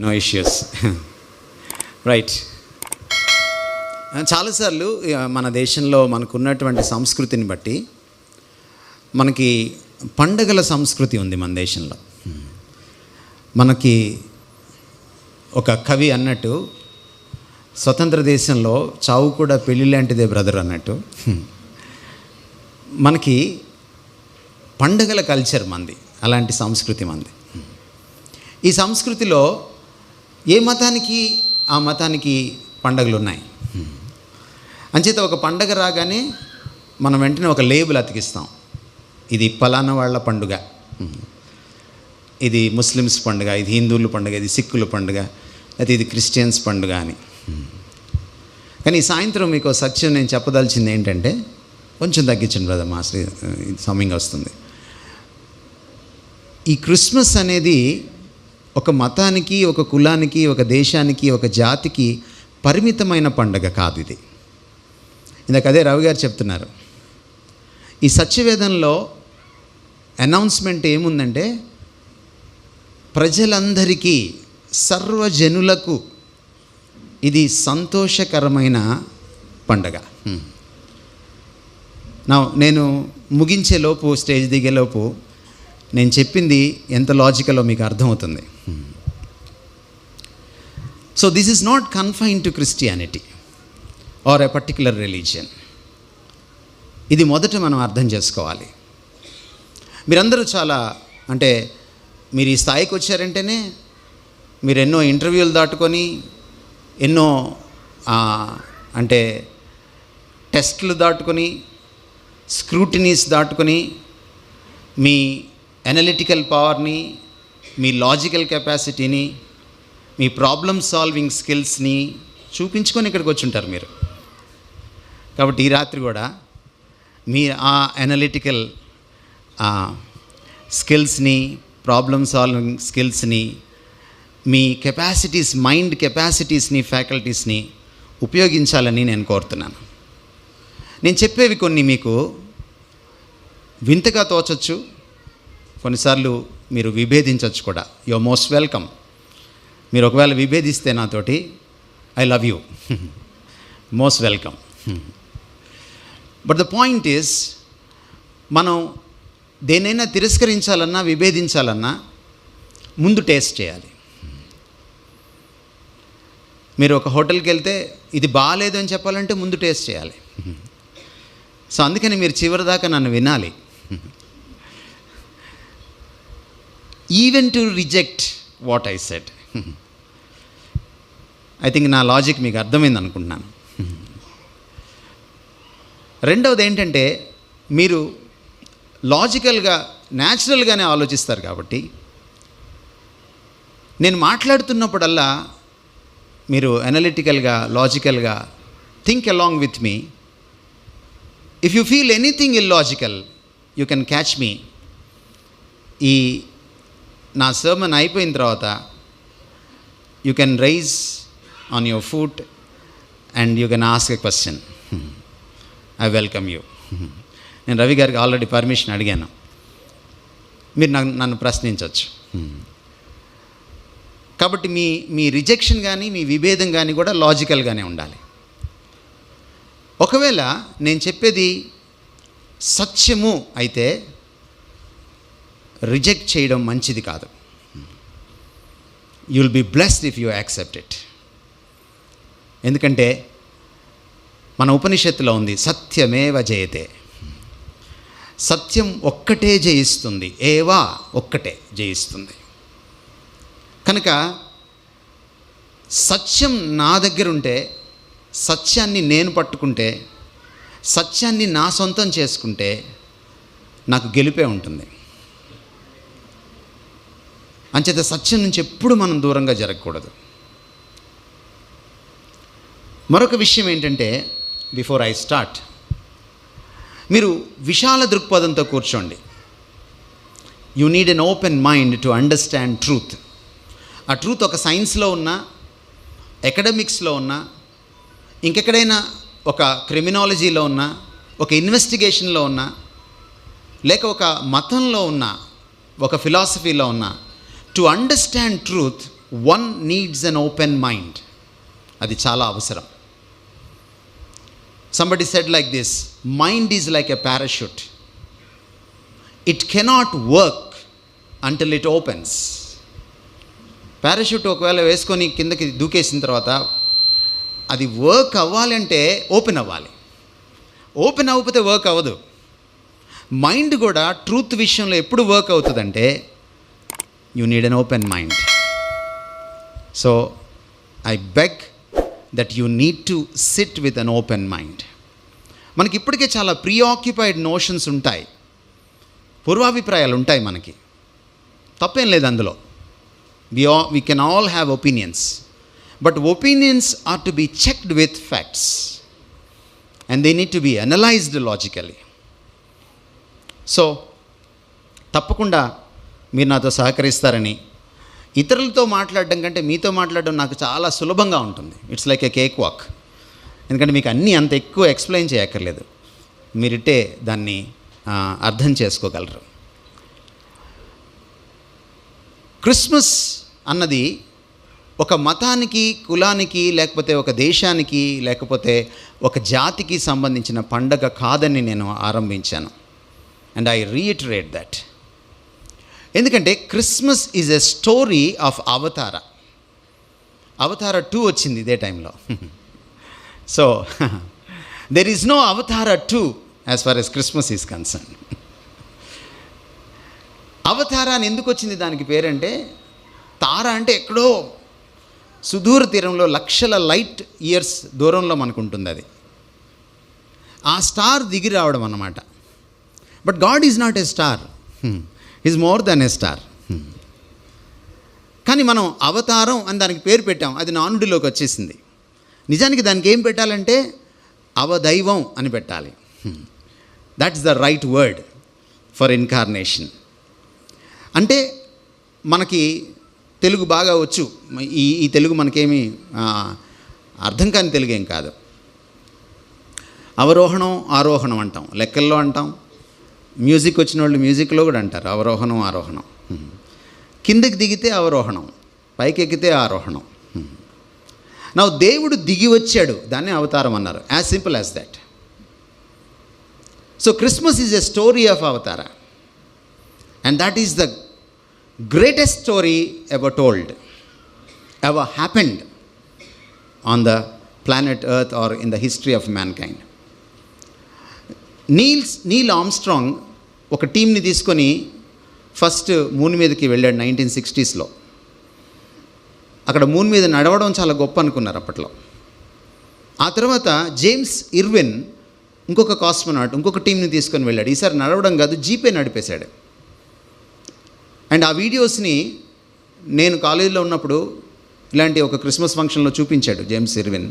No issues. Right. చాలాసార్లు మన దేశంలో మనకున్నటువంటి సంస్కృతిని బట్టి మనకి పండగల సంస్కృతి ఉంది మన దేశంలో. మనకి ఒక కవి అన్నట్టు, స్వతంత్ర దేశంలో చావు కూడా పెళ్ళి లాంటిదే బ్రదర్ అన్నట్టు, మనకి పండగల కల్చర్ మంది, అలాంటి సంస్కృతి మంది. ఈ సంస్కృతిలో ఏ మతానికి ఆ మతానికి పండగలు ఉన్నాయి. అంచేత ఒక పండగ రాగానే మనం వెంటనే ఒక లేబుల్ అతికిస్తాం. ఇది పలానా వాళ్ళ పండుగ, ఇది ముస్లిమ్స్ పండుగ, ఇది హిందువుల పండుగ, ఇది సిక్కుల పండుగ, అయితే ఇది క్రిస్టియన్స్ పండుగ అని. కానీ సాయంత్రం మీకు సత్యం నేను చెప్పదలిచింది ఏంటంటే, కొంచెం తగ్గించండి బ్రదర్, మా సమయం వస్తుంది. ఈ క్రిస్మస్ అనేది ఒక మతానికి, ఒక కులానికి, ఒక దేశానికి, ఒక జాతికి పరిమితమైన పండుగ కాదు ఇది. ఇందాక అదే రవి గారు చెప్తున్నారు. ఈ సత్యవేదంలో అనౌన్స్మెంట్ ఏముందంటే, ప్రజలందరికీ, సర్వజనులకు ఇది సంతోషకరమైన పండగ. నేను ముగించేలోపు, స్టేజ్ దిగేలోపు నేను చెప్పింది ఎంత లాజికలో మీకు అర్థమవుతుంది. So this is not confined to Christianity are a particular religion. ఇది మొదట మనం అర్థం చేసుకోవాలి. మీరందరూ చాలా, అంటే మీరు ఈ స్థాయికి వచ్చారంటేనే మీరు ఎన్నో ఇంటర్వ్యూలు దాటుకొని, ఎన్నో అంటే టెస్ట్లు దాటుకొని, స్క్రూటినీస్ దాటుకొని, మీ అనలిటికల్ పవర్ని, మీ లాజికల్ కెపాసిటీని, మీ ప్రాబ్లమ్ సాల్వింగ్ స్కిల్స్ని చూపించుకొని ఇక్కడికి వచ్చి ఉంటారు మీరు. కాబట్టి ఈ రాత్రి కూడా మీ ఆ అనలిటికల్ స్కిల్స్ని, ప్రాబ్లమ్ సాల్వింగ్ స్కిల్స్ని, మీ కెపాసిటీస్, మైండ్ కెపాసిటీస్ని, ఫ్యాకల్టీస్ని ఉపయోగించాలని నేను కోరుతున్నాను. నేను చెప్పేవి కొన్ని మీకు వింతగా తోచచ్చు, కొన్నిసార్లు మీరు విభేదించవచ్చు కూడా. You are most welcome. మీరు ఒకవేళ విభేదిస్తే నాతోటి, I love you, most welcome. But the point is, మనం దేనైనా తిరస్కరించాలన్నా, విభేదించాలన్నా ముందు టేస్ట్ చేయాలి. మీరు ఒక హోటల్కి వెళ్తే ఇది బాగాలేదు అని చెప్పాలంటే ముందు టేస్ట్ చేయాలి. సో అందుకని మీరు చివరిదాకా నన్ను వినాలి. Even to reject what I said. I think నా లాజిక్ మీకు అర్థమైంది అనుకుంటున్నాను. రెండవది ఏంటంటే, మీరు లాజికల్గా, న్యాచురల్గానే ఆలోచిస్తారు కాబట్టి, నేను మాట్లాడుతున్నప్పుడల్లా మీరు అనలిటికల్గా, లాజికల్గా think along with me. If you feel anything illogical, you can catch me. ఈ నా సర్మన్ అయిపోయిన తర్వాత you can rise on your foot and you can ask a question. I welcome you. నేను రవి గారికి ఆల్రెడీ పర్మిషన్ అడిగాను, మీరు నన్ను ప్రశ్నించవచ్చు. కాబట్టి మీ రిజెక్షన్ కానీ, మీ విభేదం కానీ కూడా లాజికల్గానే ఉండాలి. ఒకవేళ నేను చెప్పేది సత్యము అయితే రిజెక్ట్ చేయడం మంచిది కాదు. You will be blessed if you accept it. ఎందుకంటే మన ఉపనిషత్తులో ఉంది, సత్యమేవ జయతే. సత్యం ఒక్కటే జయిస్తుంది, ఏవా ఒక్కటే జయిస్తుంది. కనుక సత్యం నా దగ్గర ఉంటే, సత్యాన్ని నేను పట్టుకుంటే, సత్యాన్ని నా సొంతం చేసుకుంటే నాకు గెలిపే ఉంటుంది. అంచేత సత్యం నుంచి ఎప్పుడు మనం దూరంగా జరగకూడదు. మరొక విషయం ఏంటంటే, బిఫోర్ ఐ స్టార్ట్, మీరు విశాల దృక్పథంతో కూర్చోండి. You need an open mind to understand truth. ఆ ట్రూత్ ఒక సైన్స్లో ఉన్నా, ఎకడమిక్స్లో ఉన్నా, ఇంకెక్కడైనా ఒక క్రిమినాలజీలో ఉన్నా, ఒక ఇన్వెస్టిగేషన్లో ఉన్నా, లేక ఒక మతంలో ఉన్నా, ఒక ఫిలాసఫీలో ఉన్నా, to understand truth one needs an open mind. అది చాలా అవసరం. Somebody said like this, mind is like a parachute. It cannot work until it opens. Parachute ఒకవేళ వేసుకొని కిందకి దూకేసిన తర్వాత అది వర్క్ అవ్వాలంటే ఓపెన్ అవ్వాలి. ఓపెన్ అవ్వకపోతే వర్క్ అవ్వదు. మైండ్ కూడా ట్రూత్ విషయంలో ఎప్పుడు వర్క్ అవుతుందంటే you need an open mind. So I beg that you need to SIT with an open mind. మనకి ఇప్పటికే చాలా ప్రీఆక్యుపైడ్ నోషన్స్ ఉంటాయి, పూర్వాభిప్రాయాలు ఉంటాయి మనకి, తప్పేం లేదు అందులో. We can all have opinions, but opinions are to be checked with facts and they need to be analyzed logically. So తప్పకుండా మీరు నాతో సహకరిస్తారని, ఇతరులతో మాట్లాడడం కంటే మీతో మాట్లాడడం నాకు చాలా సులభంగా ఉంటుంది. It's like A cake walk. ఎందుకంటే మీకు అన్నీ అంత ఎక్కువ ఎక్స్ప్లెయిన్ చేయక్కర్లేదు, మీరిట్టే దాన్ని అర్థం చేసుకోగలరు. క్రిస్మస్ అన్నది ఒక మతానికి, కులానికి, లేకపోతే ఒక దేశానికి, లేకపోతే ఒక జాతికి సంబంధించిన పండగ కాదని నేను ఆరంభించాను. And I reiterate that. ఎందుకంటే Christmas is a story of avatara. Avatara 2 వచ్చింది ఇదే టైంలో. సో దెర్ ఈజ్ నో అవతార 2 as far as Christmas is concern. అవతార అని ఎందుకు వచ్చింది దానికి పేరంటే, తార అంటే ఎక్కడో సుదూర తీరంలో లక్షల లైట్ ఇయర్స్ దూరంలో మనకు ఉంటుంది అది. ఆ స్టార్ దిగి రావడం అన్నమాట. But God is not a star, is more than A star. కానీ మనం అవతారం అని దానికి పేరు పెట్టాం, అది నానుడిలోకి వచ్చేసింది. నిజానికి దానికి ఏం పెట్టాలంటే అవదైవం అని పెట్టాలి. That's the right word for incarnation. అంటే మనకి తెలుగు బాగా వచ్చు, ఈ తెలుగు మనకేమీ అర్థం కాని తెలుగు ఏం కాదు. అవరోహణం ఆరోహణం అంటాం, లెక్కల్లో అంటాం, మ్యూజిక్ వచ్చిన వాళ్ళు మ్యూజిక్లో కూడా అంటారు అవరోహణం ఆరోహణం. కిందకి దిగితే అవరోహణం, పైకి ఎక్కితే ఆరోహణం. నా దేవుడు దిగి వచ్చాడు, దాన్ని అవతారం అన్నారు. As simple as that. So Christmas is a story of అవతార. And that is the greatest story ever told, ever happened on the planet Earth or in the history of mankind. Neel Armstrong ఒక టీంని తీసుకొని first moon మీదకి వెళ్ళాడు 1960s. అక్కడ moon మీద నడవడం చాలా గొప్ప అనుకున్నారు అప్పట్లో. ఆ తర్వాత జేమ్స్ ఇర్విన్ ఇంకొక కాస్మోనాట్ ఇంకొక టీంని తీసుకొని వెళ్ళాడు. ఈసారి నడవడం కాదు, జీపే నడిపేశాడు. అండ్ ఆ వీడియోస్ని నేను కాలేజీలో ఉన్నప్పుడు ఇలాంటి ఒక క్రిస్మస్ ఫంక్షన్లో చూపించాడు James Irwin.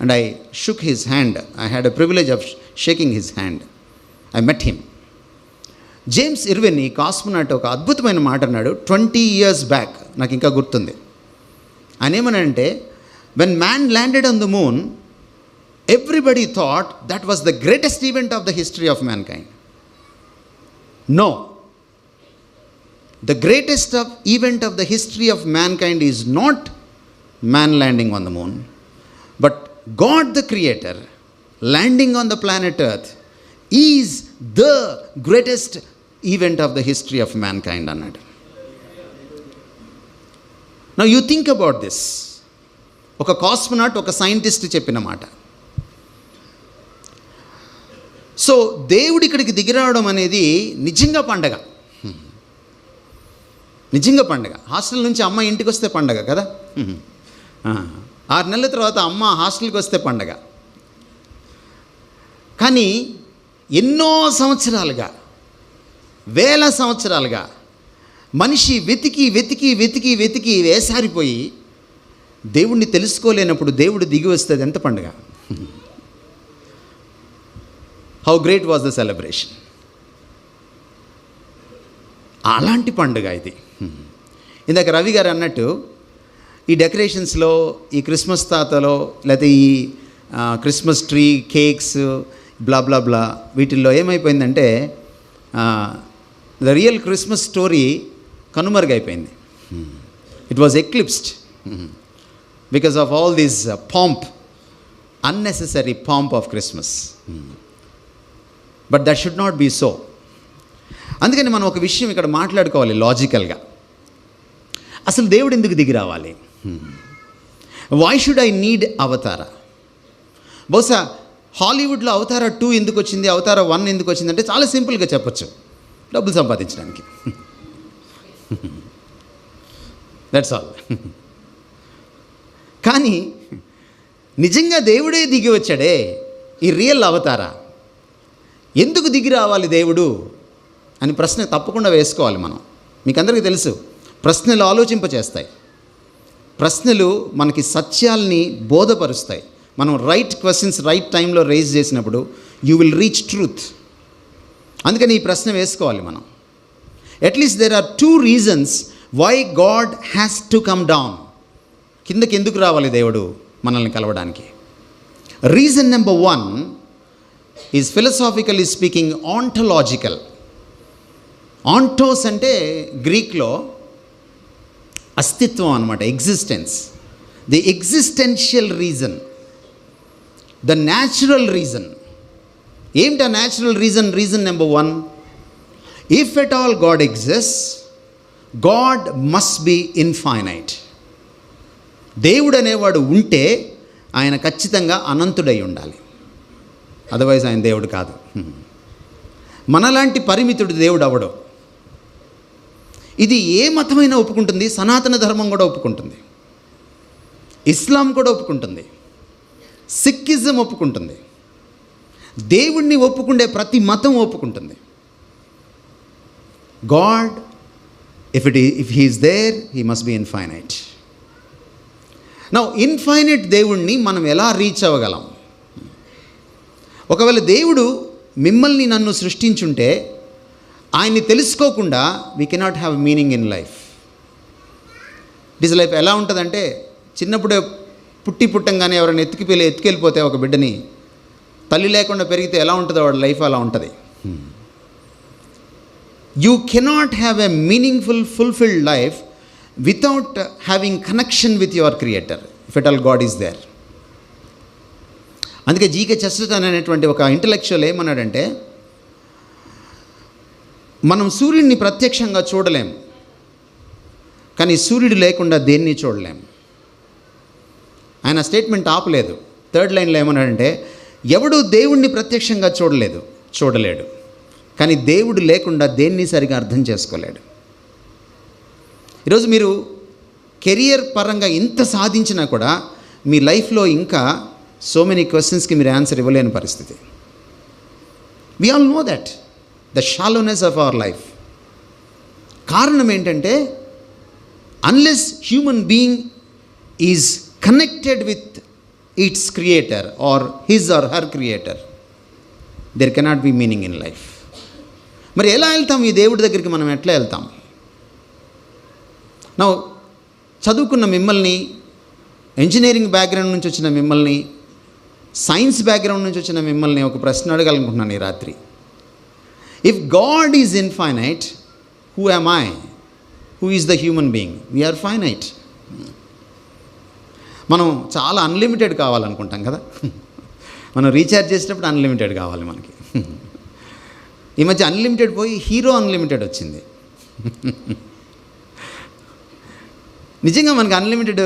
And I shook his hand. I had a privilege of shaking his hand. I met him. James Irwin ఈ కాస్మోనాట్ ఒక అద్భుతమైన మాట అన్నాడు 20 years బ్యాక్, నాకు ఇంకా గుర్తుంది. ఆయన ఏమనంటే, when man landed on the moon everybody thought that was the greatest event of the history of mankind. No, the greatest event of the history of mankind is not man landing on the moon, but God the Creator landing on the planet Earth is the greatest event of the history of mankind annadu. Now you think about this. Oka cosmonaut, oka scientist cheppina maata. So దేవుడు ఇక్కడికి దిగిరావడం అనేది నిజంగా పండగ. నిజంగా పండగ. Hostel నుంచి అమ్మ ఇంటికి వస్తే పండగ కదా. 6 నెలల తర్వాత అమ్మ హాస్టల్కి వస్తే పండగ. కానీ ఎన్నో సంవత్సరాలుగా, వేల సంవత్సరాలుగా మనిషి వెతికి వెతికి వెతికి వెతికి వేసారిపోయి దేవుణ్ణి తెలుసుకోలేనప్పుడు దేవుడు దిగి వస్తే ఎంత పండుగ. How great was the celebration. అలాంటి పండుగ ఇది. ఇందాక రవి గారు అన్నట్టు ఈ డెకరేషన్స్లో, ఈ క్రిస్మస్ తాతలో, లేకపోతే ఈ Christmas tree, cakes, blah blah blah, వీటిల్లో ఏమైపోయిందంటే ద రియల్ క్రిస్మస్ స్టోరీ కనుమరుగైపోయింది. It was eclipsed. Because of all this pomp, unnecessary pomp of Christmas. But that should not be so. అందుకని మనం ఒక విషయం ఇక్కడ మాట్లాడుకోవాలి లాజికల్గా. అసలు దేవుడు ఎందుకు దిగి రావాలి? వై షుడ్ ఐ నీడ్ అవతార? బహుశా హాలీవుడ్లో అవతార 2 ఎందుకు వచ్చింది, అవతార 1 ఎందుకు వచ్చిందంటే చాలా సింపుల్గా చెప్పచ్చు, డబ్బులు సంపాదించడానికి. That's all. కానీ నిజంగా దేవుడే దిగి వచ్చాడే, ఈ రియల్ అవతారా, ఎందుకు దిగి రావాలి దేవుడు అని ప్రశ్న తప్పకుండా వేసుకోవాలి మనం. మీకు అందరికీ తెలుసు, ప్రశ్నలు ఆలోచింపచేస్తాయి, ప్రశ్నలు మనకి సత్యాల్ని బోధపరుస్తాయి. మనం రైట్ క్వశ్చన్స్ రైట్ టైంలో రైజ్ చేసినప్పుడు యూ విల్ రీచ్ ట్రూత్. అందుకని ఈ ప్రశ్న వేసుకోవాలి మనం. At least there are 2 reasons why God has to come down. కిందకి ఎందుకు రావాలి దేవుడు మనల్ని కలవడానికి? Reason number 1 is philosophically speaking ontological. Ontos అంటే గ్రీక్లో అస్తిత్వం అన్నమాట, existence. The existential reason, the natural reason. ఏమిటి ఆ natural reason? Reason number 1, if at all God exist, God must be infinite. దేవుడు అనేవాడు ఉంటే ఆయన ఖచ్చితంగా అనంతుడై ఉండాలి, అదర్వైజ్ ఆయన దేవుడు కాదు. మనలాంటి పరిమితుడు దేవుడు అవడు. ఇది ఏ మతమైనా ఒప్పుకుంటుంది, సనాతన ధర్మం కూడా ఒప్పుకుంటుంది, ఇస్లాం కూడా ఒప్పుకుంటుంది, సిక్కిజం ఒప్పుకుంటుంది, దేవుణ్ణి ఒప్పుకుండే ప్రతి మతం ఒప్పుకుంటుంది. God if he is there, he must be infinite. Now infinite దేవుణ్ణి మనం ఎలా రీచ్ అవ్వగలం? ఒకవేళ దేవుడు మిమ్మల్ని నన్ను సృష్టించుంటే ఆయన్ని తెలుసుకోకుండా we cannot have meaning in life. This life ఎలా ఉంటుందంటే, చిన్నప్పుడే పుట్టంగానే ఎవరైనా ఎత్తుకెళ్ళిపోతే ఒక బిడ్డని, తల్లి లేకుండా పెరిగితే ఎలా ఉంటుందో వాడి లైఫ్ అలా ఉంటుంది. You cannot have a meaningful fulfilled life without having connection with your creator, if at all God is there. అందుకే జీకే చెస్టర్టన్ అనేటువంటి ఒక ఇంటలెక్చువల్ ఏమన్నాడంటే, మనం సూర్యుడిని ప్రత్యక్షంగా చూడలేం, కానీ సూర్యుడు లేకుండా దేన్ని చూడలేం. ఆయన స్టేట్మెంట్ ఆపలేదు. 3rd లైన్లో ఏమన్నాడంటే, ఎవడు దేవుణ్ణి ప్రత్యక్షంగా చూడలేడు, కానీ దేవుడు లేకుండా దేన్ని సరిగా అర్థం చేసుకోలేడు. ఈరోజు మీరు కెరియర్ పరంగా ఇంత సాధించినా కూడా మీ లైఫ్లో ఇంకా సో మెనీ క్వశ్చన్స్కి మీరు ఆన్సర్ ఇవ్వలేని పరిస్థితి. We all know that the shallowness of our life. కారణం ఏంటంటే, unless human being is connected with its creator or his or her creator, there cannot be meaning in life. మరి ఎలా వెళ్తాం ఈ దేవుడి దగ్గరికి? మనం ఎట్లా వెళ్తాం? నా చదువుకున్న మిమ్మల్ని, ఇంజనీరింగ్ బ్యాక్గ్రౌండ్ నుంచి వచ్చిన మిమ్మల్ని, సైన్స్ బ్యాక్గ్రౌండ్ నుంచి వచ్చిన మిమ్మల్ని ఒక ప్రశ్న అడగాలనుకుంటున్నాను ఈ రాత్రి. If God is infinite, who am I? Who is the human being? We are finite. మనం చాలా అన్లిమిటెడ్ కావాలనుకుంటాం కదా. మనం రీఛార్జ్ చేసేటప్పుడు అన్లిమిటెడ్ కావాలి మనకి. ఈ మధ్య అన్లిమిటెడ్ పోయి హీరో అన్లిమిటెడ్ వచ్చింది. నిజంగా మనకి అన్లిమిటెడ్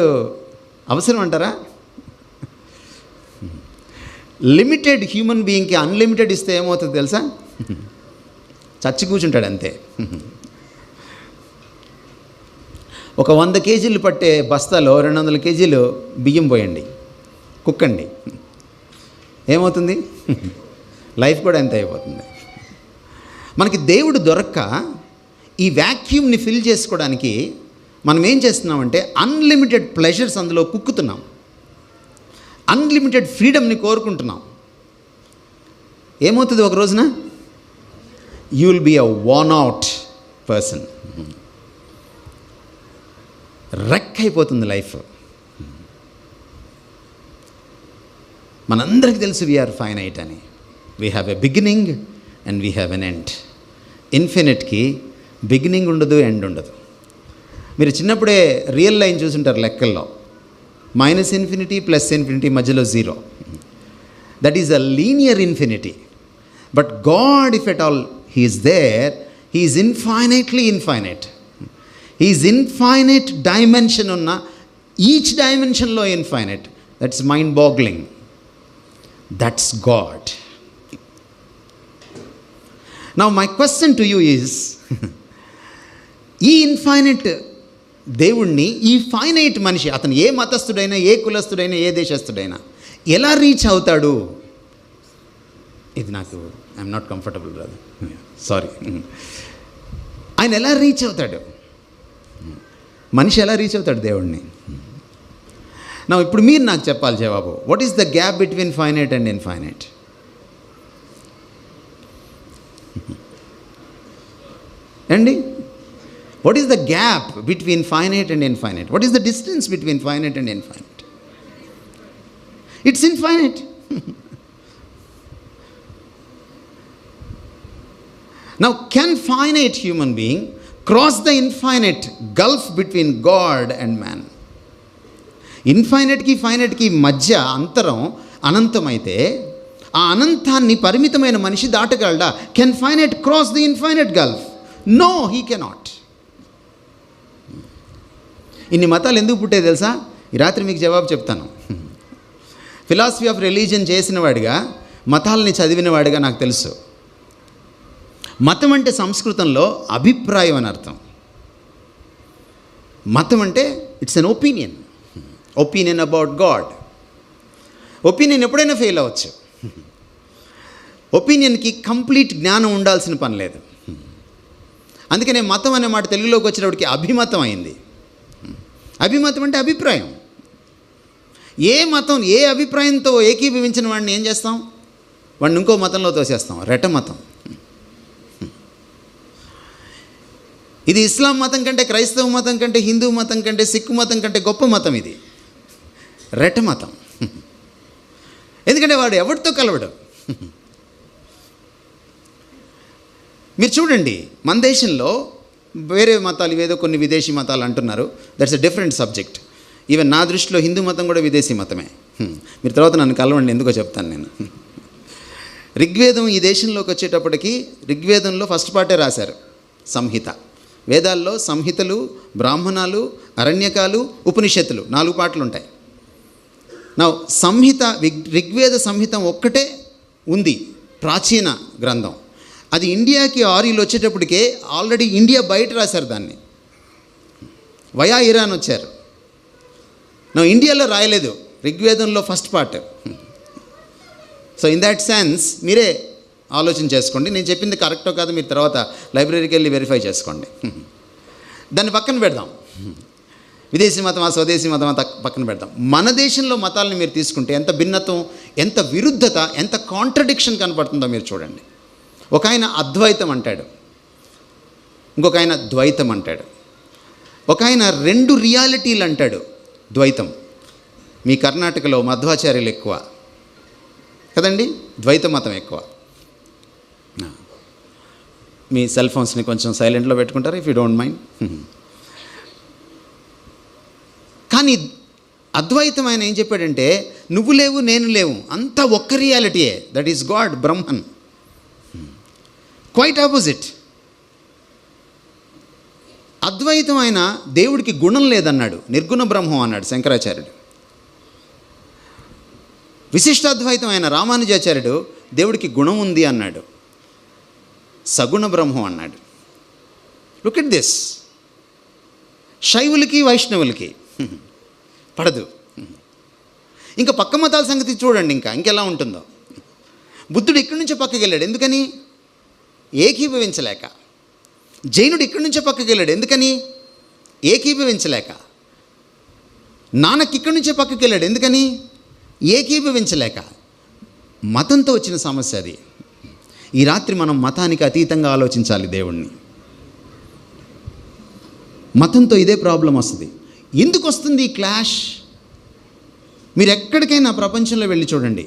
అవసరం అంటారా? లిమిటెడ్ హ్యూమన్ బీయింగ్కి అన్లిమిటెడ్ ఇస్తే ఏమవుతుంది తెలుసా? చచ్చి కూర్చుంటాడు అంతే. ఒక 100 కేజీలు పట్టే బస్తాలో 200 కేజీలు బియ్యం పోయండి, కుక్కండి, ఏమవుతుంది? లైఫ్ కూడా ఎంత అయిపోతుంది. మనకి దేవుడు దొరక్క ఈ వ్యాక్యూమ్ని ఫిల్ చేసుకోవడానికి మనం ఏం చేస్తున్నామంటే, అన్లిమిటెడ్ ప్లెజర్స్ అందులో కుక్కుతున్నాం, అన్లిమిటెడ్ ఫ్రీడమ్ని కోరుకుంటున్నాం. ఏమవుతుంది ఒక రోజున? You will be a worn out person. Wreck అయిపోతుంది లైఫ్. మనందరికీ తెలుసు వీఆర్ ఫైనైట్ అని. We have a beginning and we have an end. ఇన్ఫినిట్కి బిగినింగ్ ఉండదు, ఎండ్ ఉండదు. మీరు చిన్నప్పుడే రియల్ లైన్ చూసుంటారు లెక్కల్లో, -∞ +∞ మధ్యలో 0. That is a linear infinity. But God, if at all he is there, he is infinitely infinite. He is infinite dimension ఉన్న, each డైమెన్షన్లో infinite. That's mind boggling. That's God. Now my question to you is, ఈ infinite దేవుణ్ణి ఈ finite మనిషి, అతను ఏ మతస్థుడైనా, ఏ కులస్థుడైనా, ఏ దేశస్థుడైనా ఎలా reach అవుతాడు? ఇది నాకు I'm not comfortable brother, sorry. ఆయన ఎలా రీచ్ అవుతాడు? మనిషి ఎలా రీచ్ అవుతాడు దేవుణ్ణి? నా ఇప్పుడు మీరు నాకు చెప్పాలి జవాబు. What is the gap between finite and infinite? అండి, what is the gap between finite and infinite? What is the distance between finite and infinite? It's infinite. Now, can finite human being cross the infinite gulf between God and man? Infinite ki finite ki మధ్య అంతరం అనంతమైతే ఆ అనంతాన్ని పరిమితమైన మనిషి దాటగలడా? Can finite cross the infinite gulf? No, he cannot. ఇన్ని మతాలు ఎందుకు పుట్టాయి తెలుసా? ఈ రాత్రి మీకు జవాబు చెప్తాను. ఫిలాసఫీ ఆఫ్ రిలీజియన్ చేసిన వాడిగా, మతాలని చదివిన వాడిగా నాకు తెలుసు. మతం అంటే సంస్కృతంలో అభిప్రాయం అని అర్థం. మతం అంటే it's an opinion about God. Opinion ఎప్పుడైనా ఫెయిల్ అవ్వచ్చు. ఒపీనియన్కి కంప్లీట్ జ్ఞానం ఉండాల్సిన పని లేదు. అందుకనే మతం అనే మాట తెలుగులోకి వచ్చేటప్పటికి అభిమతం అయింది. అభిమతం అంటే అభిప్రాయం. ఏ మతం ఏ అభిప్రాయంతో ఏకీభవించిన వాడిని ఏం చేస్తాం? వాడిని ఇంకో మతంలో తోసేస్తాం. రెట మతం. ఇది ఇస్లాం మతం కంటే, క్రైస్తవ మతం కంటే, హిందూ మతం కంటే, సిక్కు మతం కంటే గొప్ప మతం ఇది. రెట మతం. ఎందుకంటే వాడు ఎవరితో కలవడు. మీరు చూడండి, మన దేశంలో వేరే మతాలు ఇవేదో కొన్ని విదేశీ మతాలు అంటున్నారు. That's a different subject. Even నా దృష్టిలో హిందూ మతం కూడా విదేశీ మతమే. మీరు తర్వాత నన్ను కలవండి, ఎందుకో చెప్తాను నేను. ఋగ్వేదం ఈ దేశంలోకి వచ్చేటప్పటికి ఋగ్వేదంలో ఫస్ట్ పార్టే రాశారు, సంహిత. వేదాల్లో సంహితలు, బ్రాహ్మణాలు, అరణ్యకాలు, ఉపనిషత్తులు 4 పాటలు ఉంటాయి. నా సంహిత, ఋగ్వేద సంహితం ఒక్కటే ఉంది, ప్రాచీన గ్రంథం. అది ఇండియాకి ఆర్యులు వచ్చేటప్పటికే ఆల్రెడీ ఇండియా బయట రాశారు దాన్ని. వయా ఇరాన్ వచ్చారు. నా ఇండియాలో రాయలేదు ఋగ్వేదంలో first part. So in that sense మీరే ఆలోచన చేసుకోండి. నేను చెప్పింది కరెక్టో కాదో మీరు తర్వాత లైబ్రరీకి వెళ్ళి వెరిఫై చేసుకోండి. దాన్ని పక్కన పెడదాం. విదేశీ మతమా స్వదేశీ మతమా పక్కన పెడదాం. మన దేశంలో మతాలని మీరు తీసుకుంటే ఎంత భిన్నత్వం, ఎంత విరుద్ధత, ఎంత కాంట్రడిక్షన్ కనపడుతుందో మీరు చూడండి. ఒక ఆయన అద్వైతం అంటాడు, ఇంకొక ఆయన ద్వైతం అంటాడు. ఒక ఆయన 2 రియాలిటీలు అంటాడు, ద్వైతం. మీ కర్ణాటకలో మధ్వాచార్యులు ఎక్కువ కదండి, ద్వైత మతం ఎక్కువ. మీ సెల్ ఫోన్స్ని కొంచెం సైలెంట్లో పెట్టుకుంటారు ఇఫ్ యూ డోంట్ మైండ్. కానీ అద్వైతం ఆయన ఏం చెప్పాడంటే, నువ్వు లేవు నేను లేవు, అంతా ఒక్క రియాలిటీయే. That is God, Brahman. Quite opposite. అద్వైతం ఆయన దేవుడికి గుణం లేదన్నాడు, నిర్గుణ బ్రహ్మం అన్నాడు శంకరాచార్యుడు. విశిష్టాద్వైతం ఆయన రామానుజాచార్యుడు దేవుడికి గుణం ఉంది అన్నాడు, సగుణ బ్రహ్మం అన్నాడు. Look at this. శైవులకి వైష్ణవులకి పడదు. ఇంకా పక్క మతాల సంగతి చూడండి, ఇంకెలా ఉంటుందో. బుద్ధుడు ఇక్కడి నుంచే పక్కకి వెళ్ళాడు, ఎందుకని? ఏకీభవించలేక. జైనుడు ఇక్కడి నుంచే పక్కకి వెళ్ళాడు, ఎందుకని? ఏకీభవించలేక. నానక్ ఇక్కడి నుంచే పక్కకి వెళ్ళాడు, ఎందుకని? ఏకీభవించలేక. మతంతో వచ్చిన సమస్య అది. ఈ రాత్రి మనం మతానికి అతీతంగా ఆలోచించాలి దేవుణ్ణి. మతంతో ఇదే ప్రాబ్లం వస్తుంది. ఎందుకు వస్తుంది ఈ క్లాష్? మీరు ఎక్కడికైనా ప్రపంచంలో వెళ్ళి చూడండి.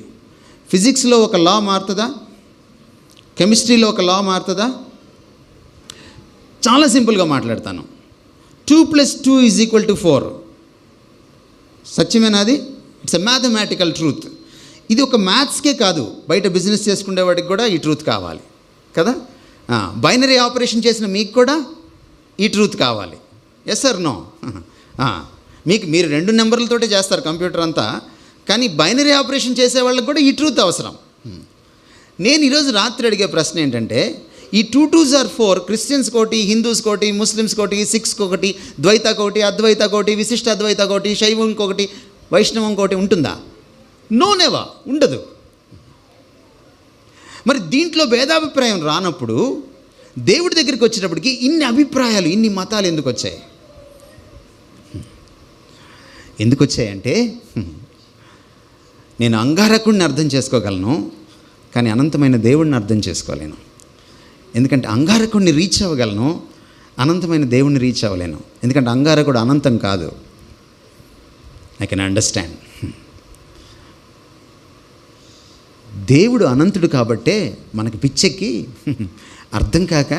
ఫిజిక్స్లో ఒక లా మారుతుందా? కెమిస్ట్రీలో ఒక లా మారుతుందా? చాలా సింపుల్గా మాట్లాడతాను. 2 + 2 = 4. సత్యమేనా అది? It's a mathematical truth. ఇది ఒక మ్యాథ్స్కే కాదు, బయట బిజినెస్ చేసుకునేవాడికి కూడా ఈ ట్రూత్ కావాలి కదా. బైనరీ ఆపరేషన్ చేసిన మీకు కూడా ఈ ట్రూత్ కావాలి. Yes or no? మీరు 2 నెంబర్లతోటే చేస్తారు కంప్యూటర్ అంతా, కానీ బైనరీ ఆపరేషన్ చేసే వాళ్ళకి కూడా ఈ ట్రూత్ అవసరం. నేను ఈరోజు రాత్రి అడిగే ప్రశ్న ఏంటంటే, ఈ 2 2s are 4 క్రిస్టియన్స్ కోటి, హిందూస్ కోటి, ముస్లిమ్స్ కోటి, సిక్స్కి ఒకటి, ద్వైత కోటి, అద్వైత కోటి, విశిష్ట అద్వైత కోటి, శైవం కోటి, వైష్ణవం కోటి ఉంటుందా? నో, నెవర్, ఉండదు. మరి దీంట్లో భేదాభిప్రాయం రానప్పుడు దేవుడి దగ్గరికి వచ్చేటప్పటికి ఇన్ని అభిప్రాయాలు, ఇన్ని మతాలు ఎందుకు వచ్చాయి? ఎందుకు వచ్చాయంటే, నేను అంగారకుడిని అర్థం చేసుకోగలను, కానీ అనంతమైన దేవుడిని అర్థం చేసుకోలేను. ఎందుకంటే అంగారకుడిని రీచ్ అవ్వగలను, అనంతమైన దేవుడిని రీచ్ అవ్వలేను. ఎందుకంటే అంగారకుడు అనంతం కాదు. I can understand. దేవుడు అనంతుడు కాబట్టే మనకి పిచ్చెక్కి అర్థం కాక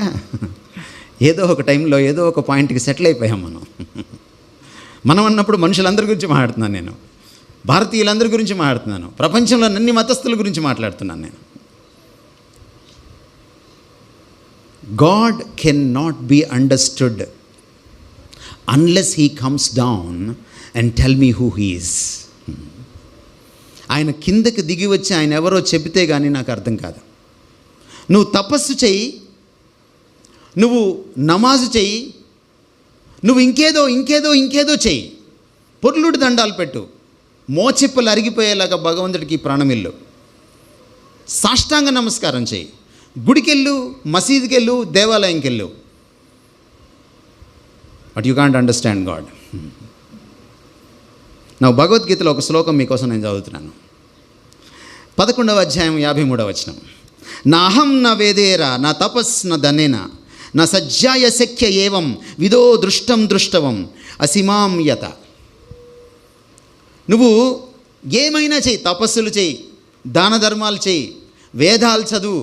ఏదో ఒక టైంలో ఏదో ఒక పాయింట్కి సెటిల్ అయిపోయాం మనం అన్నప్పుడు మనుషులందరి గురించి మాట్లాడుతున్నాను నేను, భారతీయులందరి గురించి మాట్లాడుతున్నాను, ప్రపంచంలో అన్ని మతస్థుల గురించి మాట్లాడుతున్నాను నేను. God cannot be understood unless he comes down and tell me who he is. ఆయన కిందకి దిగి వచ్చి ఆయన ఎవరో చెబితే కానీ నాకు అర్థం కాదు. నువ్వు తపస్సు చెయ్యి, నువ్వు నమాజు చెయ్యి, నువ్వు ఇంకేదో చెయ్యి, పొర్లుడు దండాలు పెట్టు, మోచెప్పులు అరిగిపోయేలాగా భగవంతుడికి ప్రాణమిల్లు, సాష్టాంగ నమస్కారం చెయ్యి, గుడికెళ్ళు, మసీదుకెళ్ళు, దేవాలయంకెళ్ళు. But you can't understand God. నా భగవద్గీతలో ఒక శ్లోకం మీకోసం నేను చదువుతున్నాను. 11వ అధ్యాయం 53వ వచనం. నా అహం న వేదేర నా తపస్ న ధనేన నా సజ్జాయ శక్య ఏవం విదో దృష్టవం అసిమాం యత. నువ్వు ఏమైనా చెయ్యి, తపస్సులు చెయ్యి, దాన ధర్మాలు చెయ్యి, వేదాలు చదువు,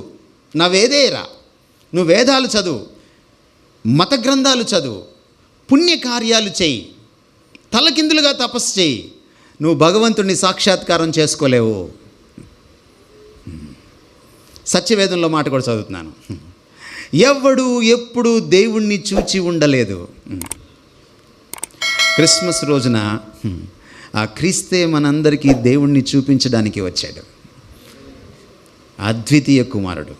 నా వేదేరా, నువ్వు వేదాలు చదువు, మత గ్రంథాలు చదువు, పుణ్యకార్యాలు చెయ్యి, తలకిందులుగా తపస్సు చెయ్యి, నువ్వు భగవంతుడిని సాక్షాత్కారం చేసుకోలేవు. సత్యవేదంలో మాట కూడా చదువుతున్నాను. ఎవడు ఎప్పుడు దేవుణ్ణి చూచి ఉండలేదు. క్రిస్మస్ రోజున ఆ క్రీస్తే మనందరికీ దేవుణ్ణి చూపించడానికి వచ్చాడు, అద్వితీయ కుమారుడు.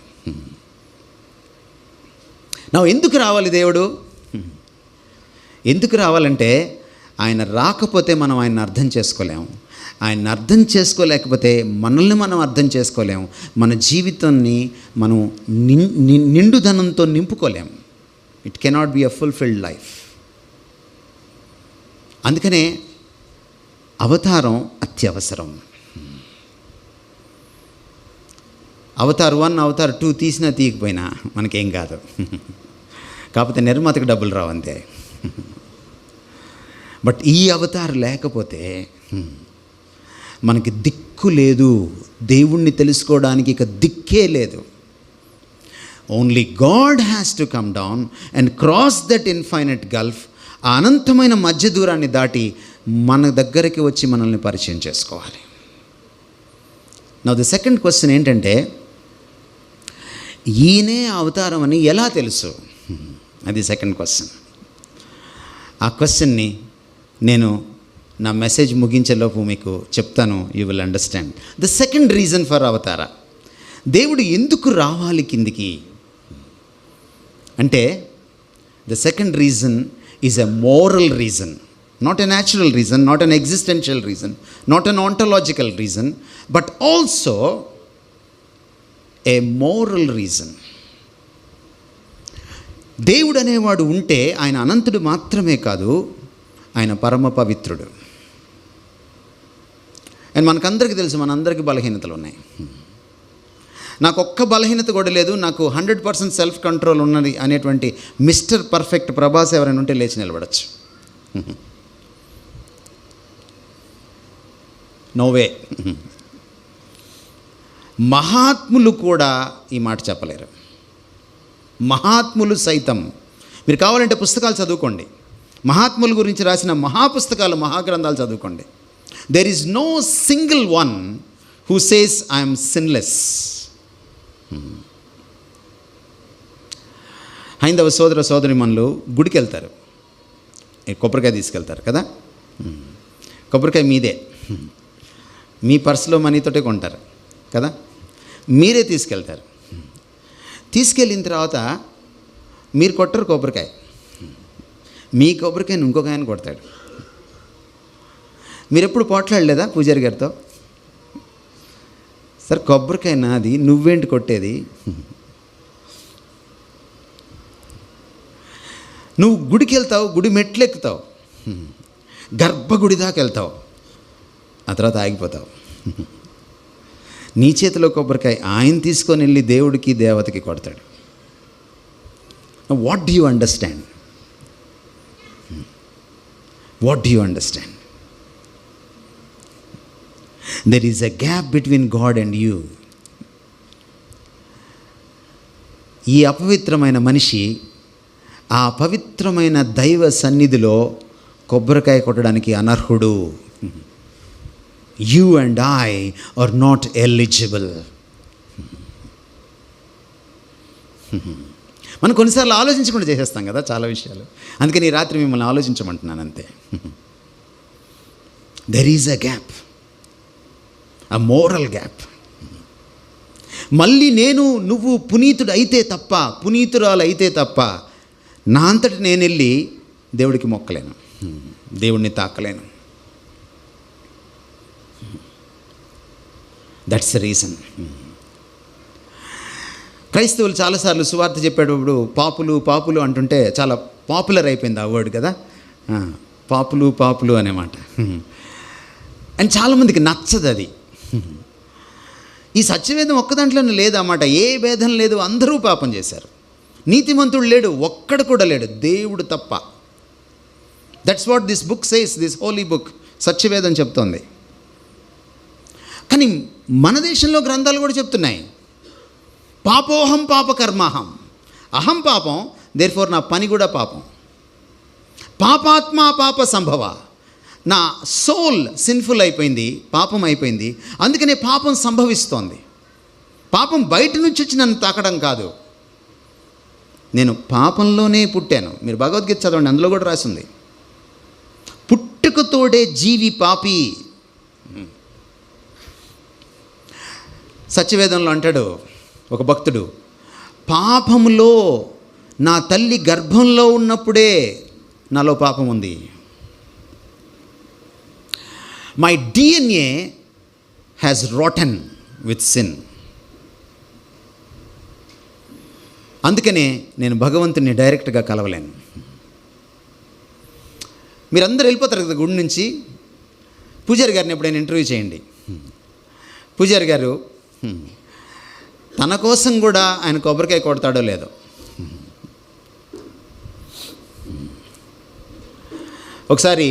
నా ఎందుకు రావాలి దేవుడు? ఎందుకు రావాలంటే ఆయన రాకపోతే మనం ఆయన్ని అర్థం చేసుకోలేము. ఆయన్ని అర్థం చేసుకోలేకపోతే మనల్ని మనం అర్థం చేసుకోలేము. మన జీవితాన్ని మనం నిండుదనంతో నింపుకోలేము. It cannot be a fulfilled life. అందుకనే అవతారం అత్యవసరం. అవతార్ 1, అవతార్ 2 తీసినా తీయకపోయినా మనకేం కాదు. కాకపోతే నిర్మాతకు డబ్బులు రావంతే. బట్ ఈ అవతార్ లేకపోతే మనకి దిక్కు లేదు. దేవుణ్ణి తెలుసుకోవడానికి ఇక దిక్కే లేదు. Only God has to come down and cross that infinite Gulf. ఆ అనంతమైన మధ్య దూరాన్ని దాటి మన దగ్గరికి వచ్చి మనల్ని పరిచయం చేసుకోవాలి. నౌ ది సెకండ్ క్వశ్చన్ ఏంటంటే, ఈయనే అవతారం అని ఎలా తెలుసు? అది సెకండ్ క్వశ్చన్. ఆ క్వశ్చన్ని నేను నా మెసేజ్ ముగించేలోపు మీకు చెప్తాను. You will understand the second reason for avatara. దేవుడు ఎందుకు రావాలి కిందికి అంటే, the second reason is a moral reason, not a natural reason, not an existential reason, not an ontological reason, but also a moral reason. దేవుడు అనేవాడు ఉంటే ఆయన అనంతుడు మాత్రమే కాదు, ఆయన పరమ పవిత్రుడు. అండ్ మనకందరికీ తెలుసు, మనందరికీ బలహీనతలు ఉన్నాయి. నాకు ఒక్క బలహీనత కూడా లేదు, నాకు 100% సెల్ఫ్ కంట్రోల్ ఉన్నది అనేటువంటి మిస్టర్ పర్ఫెక్ట్ ప్రభాస్ ఎవరైనా ఉంటే లేచి నిలబడచ్చు. నోవే. మహాత్ములు కూడా ఈ మాట చెప్పలేరు. మహాత్ములు సైతం, మీరు కావాలంటే పుస్తకాలు చదువుకోండి, మహాత్ముల గురించి రాసిన మహాపుస్తకాలు, మహాగ్రంథాలు చదువుకోండి. There is no single one who says I'm sinless. హైందవ సోదర సోదరిమణులు గుడికి వెళ్తారు, కొబ్బరికాయ తీసుకెళ్తారు కదా. కొబ్బరికాయ మీదే, మీ పర్సులో మనీతోటే కొంటారు కదా, మీరే తీసుకెళ్తారు. తీసుకెళ్ళిన తర్వాత మీరు కొట్టరు కొబ్బరికాయ, మీ కొబ్బరికాయని ఇంకొక ఆయన కొడతాడు. మీరు ఎప్పుడు పోట్లాడలేదా పూజారి గారితో? సార్ కొబ్బరికాయ నాది, నువ్వేంటి కొట్టేది? నువ్వు గుడికి వెళ్తావు, గుడి మెట్లు ఎక్కుతావు, గర్భగుడి దాకా వెళ్తావు, ఆ తర్వాత ఆగిపోతావు. నీ చేతిలో కొబ్బరికాయ ఆయన తీసుకొని వెళ్ళి దేవుడికి దేవతకి కొడతాడు. What do you understand? What do you understand? There is a gap between God and you. ఈ అపవిత్రమైన మనిషి ఆ పవిత్రమైన దైవ సన్నిధిలో కొబ్బరికాయ కొట్టడానికి అనర్హుడు. You and I are not eligible. మనం కొన్నిసార్లు ఆలోచించకుండా చేసేస్తాం కదా చాలా విషయాలు. అందుకని ఈ రాత్రి మిమ్మల్ని ఆలోచించమంటున్నాను అంతే. There is a gap, a moral gap. మళ్ళీ నువ్వు పునీతుడు అయితే తప్ప, పునీతురాలు అయితే తప్ప నా అంతటి నేను వెళ్ళి దేవుడికి మొక్కలేను, దేవుడిని తాకలేను. That's the reason. క్రైస్తవులు చాలాసార్లు సువార్త చెప్పేటప్పుడు పాపులు పాపులు అంటుంటే చాలా పాపులర్ అయిపోయింది ఆ వర్డ్ కదా, పాపులు పాపులు అనేమాట. అండ్ చాలామందికి నచ్చదు అది. ఈ సత్యవేదం ఒక్క దాంట్లోనే లేదన్నమాట, ఏ భేదం లేదు, అందరూ పాపం చేశారు. నీతిమంతుడు లేడు, ఒక్కడు కూడా లేడు, దేవుడు తప్ప. That's what this book says, this holy book, సత్యవేదం చెప్తోంది. కానీ మన దేశంలో గ్రంథాలు కూడా చెప్తున్నాయి, పాపోహం పాపకర్మాహం. అహం పాపం, దేర్ఫోర్ నా పని కూడా పాపం. పాపాత్మ పాప సంభవ, నా సోల్ సిన్ఫుల్ అయిపోయింది, పాపం అయిపోయింది, అందుకనే పాపం సంభవిస్తోంది. పాపం బయట నుంచి వచ్చి నన్ను తాకడం కాదు, నేను పాపంలోనే పుట్టాను. మీరు భగవద్గీత చదవండి, అందులో కూడా రాసింది, పుట్టుకతోడే జీవి పాపి. సత్యవేదంలో అంటాడు ఒక భక్తుడు, పాపములో నా తల్లి గర్భంలో ఉన్నప్పుడే నాలో పాపం ఉంది. My DNA has rotten with sin. అందుకనే నేను భగవంతుని డైరెక్ట్గా కలవలేను. మీరందరూ వెళ్ళిపోతారు కదా గుడి నుంచి. పూజారి గారిని ఎప్పుడైనా ఇంటర్వ్యూ చేయండి. పూజారి గారు తన కోసం కూడా ఆయన కొబ్బరికాయ కొడతాడో లేదో. ఒకసారి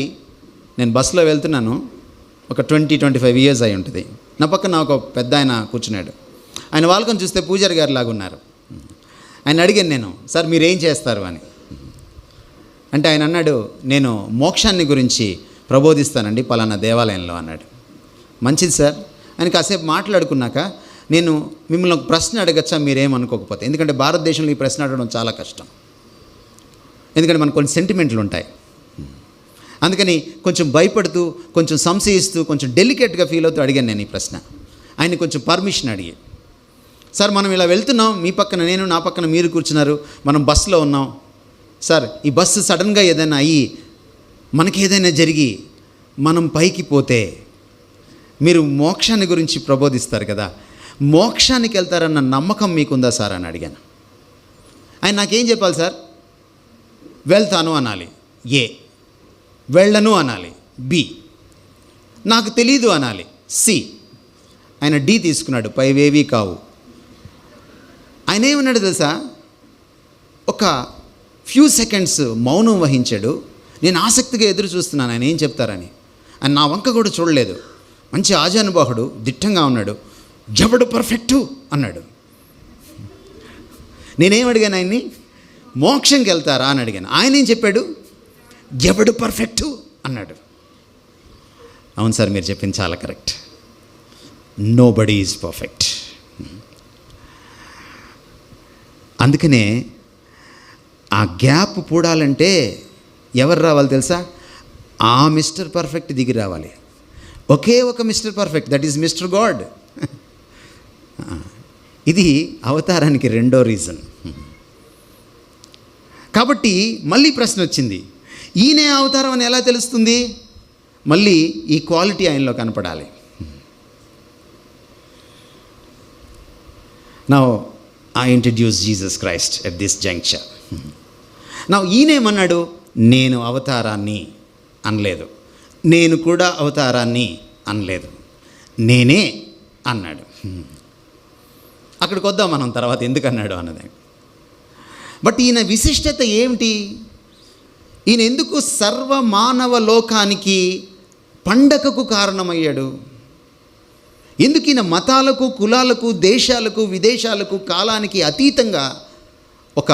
నేను బస్సులో వెళ్తున్నాను, ఒక 20-25 ఇయర్స్ అయి ఉంటుంది. నా పక్కన ఒక పెద్ద ఆయన కూర్చున్నాడు. ఆయన వాళ్ళకని చూస్తే పూజారి గారు లాగా ఉన్నారు. ఆయన అడిగాను నేను, సార్ మీరేం చేస్తారు అని. అంటే ఆయన అన్నాడు, నేను మోక్షాన్ని గురించి ప్రబోధిస్తానండి పలానా దేవాలయంలో అన్నాడు. మంచిది సార్. ఆయన కాసేపు మాట్లాడుకున్నాక, నేను మిమ్మల్ని ఒక ప్రశ్న అడగచ్చా మీరేమనుకోకపోతే? ఎందుకంటే భారతదేశంలో ఈ ప్రశ్న అడగడం చాలా కష్టం, ఎందుకంటే మనకు కొన్ని సెంటిమెంట్లు ఉంటాయి. అందుకని కొంచెం భయపడుతూ, కొంచెం సంశయిస్తూ, కొంచెం డెలికేట్గా ఫీల్ అవుతూ అడిగాను నేను ఈ ప్రశ్న. ఆయన కొంచెం పర్మిషన్ అడిగి, సార్ మనం ఇలా వెళ్తున్నాం, మీ పక్కన నేను, నా పక్కన మీరు కూర్చున్నారు, మనం బస్సులో ఉన్నాం సార్. ఈ బస్సు సడన్గా ఏదైనా అయ్యి మనకి ఏదైనా జరిగి మనం పైకి పోతే మీరు మోక్షాన్ని గురించి ప్రబోధిస్తారు కదా, మోక్షానికి వెళ్తారన్న నమ్మకం మీకుందా సార్ అని అడిగాను. ఆయన నాకేం చెప్పాలి సార్? వెళ్తాను అనాలి, ఏ. వెళ్ళను అనాలి, బి. నాకు తెలీదు అనాలి, సి. ఆయన డి తీసుకున్నాడు, పైవేవీ కావు. ఆయన ఏమన్నాడు తెలుసా? ఒక ఫ్యూ సెకండ్స్ మౌనం వహించాడు. నేను ఆసక్తిగా ఎదురు చూస్తున్నాను ఆయన ఏం చెప్తారని. ఆయన నా వంక కూడా చూడలేదు. మంచి ఆజానుబాహుడు, దిట్టంగా ఉన్నాడు. జబడు పర్ఫెక్టు అన్నాడు. నేనేం అడిగాను ఆయన్ని? మోక్షంకి వెళ్తారా అని అడిగాను. ఆయన ఏం చెప్పాడు? ఎవడు పర్ఫెక్టు అన్నాడు. అవును సార్, మీరు చెప్పింది చాలా కరెక్ట్. Nobody is perfect. అందుకనే ఆ గ్యాప్ పూడాలంటే ఎవరు రావాలి తెలుసా? ఆ మిస్టర్ పర్ఫెక్ట్ దిగి రావాలి. ఒకే ఒక mister perfect, that is mister God. ఇది అవతారానికి రెండో రీజన్. కాబట్టి మళ్ళీ ప్రశ్న వచ్చింది, ఈయనే అవతారం అని ఎలా తెలుస్తుంది? మళ్ళీ ఈ క్వాలిటీ ఆయనలో కనపడాలి. Now I introduce Jesus Christ at this juncture. Now ఈయనేమన్నాడు? నేను అవతారాన్ని అనలేదు, నేను కూడా అవతారాన్ని అనలేదు, నేనే అన్నాడు. అక్కడికి వద్దాం మనం తర్వాత ఎందుకు అన్నాడు అన్నది. బట్ ఈయన విశిష్టత ఏమిటి? ఈయన ఎందుకు సర్వ మానవ లోకానికి పండగకు కారణమయ్యాడు? ఎందుకు ఈయన మతాలకు, కులాలకు, దేశాలకు, విదేశాలకు, కాలానికి అతీతంగా ఒక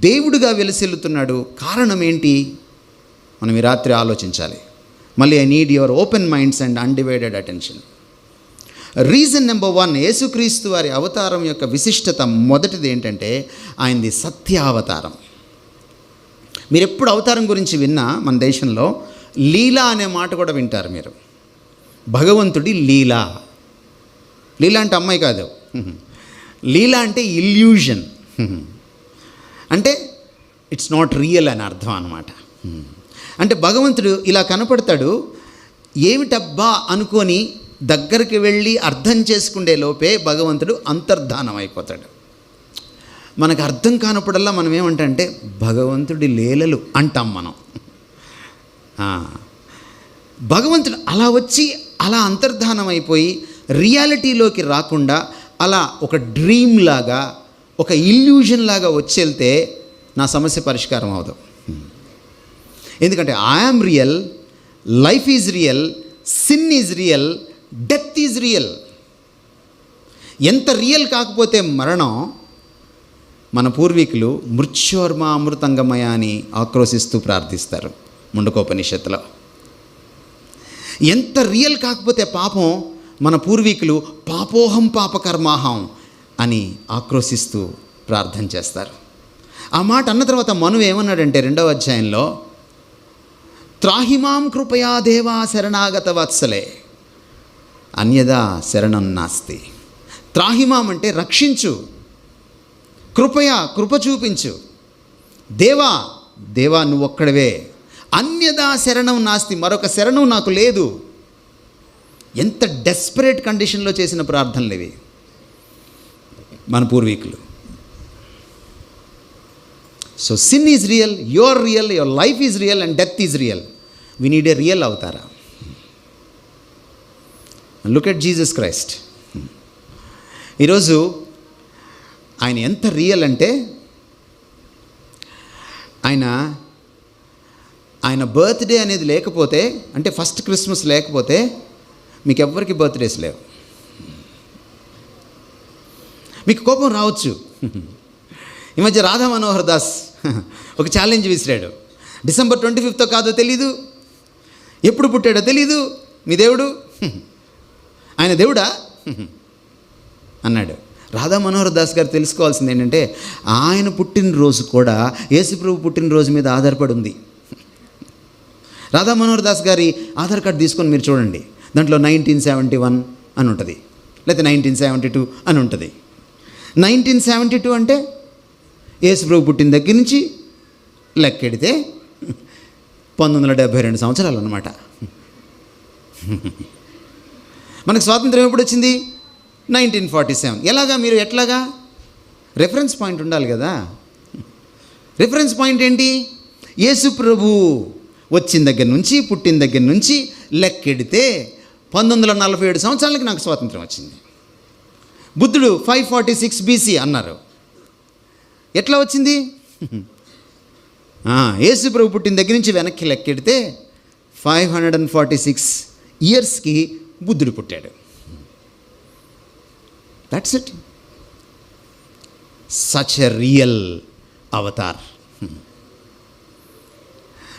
దేవుడిగా వెలిసిల్లుతున్నాడు? కారణం ఏంటి? మనం ఈ రాత్రి ఆలోచించాలి. మళ్ళీ I need your open minds and undivided attention. Reason number 1, యేసుక్రీస్తు వారి అవతారం యొక్క విశిష్టత మొదటిది ఏంటంటే ఆయనది సత్యావతారం. మీరు ఎప్పుడు అవతారం గురించి విన్నా మన దేశంలో లీలా అనే మాట కూడా వింటారు మీరు. భగవంతుడి లీలా. లీలా అంటే అమ్మాయి కాదు, లీలా అంటే ఇల్యూషన్, అంటే ఇట్స్ నాట్ రియల్ అని అర్థం అన్నమాట. అంటే భగవంతుడు ఇలా కనపడతాడు, ఏమిటబ్బా అనుకొని దగ్గరికి వెళ్ళి అర్థం చేసుకునే లోపే భగవంతుడు అంతర్ధానం అయిపోతాడు. మనకు అర్థం కానప్పుడల్లా మనం ఏమంటే భగవంతుడి లీలలు అంటాం మనం. భగవంతుడు అలా వచ్చి అలా అంతర్ధానం అయిపోయి రియాలిటీలోకి రాకుండా అలా ఒక డ్రీమ్ లాగా, ఒక ఇల్యూజన్ లాగా వచ్చేళ్తే నా సమస్య పరిష్కారం అవదు. ఎందుకంటే I am real, life is real, sin is real, death is real. ఎంత రియల్ కాకపోతే మరణం. మన పూర్వీకులు మృత్యోర్మ అమృతంగమయ అని ఆక్రోశిస్తూ ప్రార్థిస్తారు ముండకోపనిషత్తులో. ఎంత రియల్ కాకపోతే పాపం, మన పూర్వీకులు పాపోహం పాపకర్మాహం అని ఆక్రోశిస్తూ ప్రార్థన చేస్తారు. ఆ మాట అన్న తర్వాత మనువు ఏమన్నాడంటే 2వ అధ్యాయంలో, త్రాహిమాం కృపయా దేవా శరణాగత వత్సలే అన్యదా శరణం నాస్తి. త్రాహిమాం అంటే రక్షించు, కృపయా కృప చూపించు, దేవా దేవా నువ్వొక్కడవే, అన్యదా శరణం నాస్తి మరొక శరణం నాకు లేదు. ఎంత డెస్పరేట్ కండిషన్లో చేసిన ప్రార్థనలు ఇవి మన పూర్వీకులు. So sin is real, your life is real and death is real. We need a real avatara. Look at Jesus Christ. ఈరోజు ఆయన ఎంత రియల్ అంటే ఆయన బర్త్డే అనేది లేకపోతే, అంటే ఫస్ట్ క్రిస్మస్ లేకపోతే మీకు ఎవ్వరికి బర్త్డేస్ లేవు. మీకు కోపం రావచ్చు. ఈ మధ్య రాధా మనోహర్ దాస్ ఒక ఛాలెంజ్ విసిరాడు. డిసెంబర్ 25th కాదో తెలీదు, ఎప్పుడు పుట్టాడో తెలీదు, మీ దేవుడు ఆయన దేవుడా అన్నాడు. రాధా మనోహర్ దాస్ గారు తెలుసుకోవాల్సింది ఏంటంటే ఆయన పుట్టినరోజు కూడా యేసుప్రభు పుట్టినరోజు మీద ఆధారపడి ఉంది. రాధా మనోహర్ దాస్ గారి ఆధార్ కార్డు తీసుకొని మీరు చూడండి, దాంట్లో 1971 అని ఉంటుంది, లేకపోతే 1972 అని ఉంటుంది. 1972 అంటే యేసుప్రభు పుట్టిన దగ్గర నుంచి లెక్కెడితే 1972 సంవత్సరాలు అన్నమాట. మనకు స్వాతంత్రం ఎప్పుడు వచ్చింది? 1947. ఎట్లాగా రెఫరెన్స్ పాయింట్ ఉండాలి కదా. రెఫరెన్స్ పాయింట్ ఏంటి? యేసు ప్రభు వచ్చిన దగ్గర నుంచి, పుట్టిన దగ్గర నుంచి లెక్కెడితే 1947 సంవత్సరాలకి నాకు స్వాతంత్రం వచ్చింది. బుద్ధుడు 546 BC అన్నారు. ఎట్లా వచ్చింది? యేసు ప్రభు పుట్టిన దగ్గర నుంచి వెనక్కి లెక్కెడితే 546 ఇయర్స్కి బుద్ధుడు పుట్టాడు. That's it. Such a real Avatar.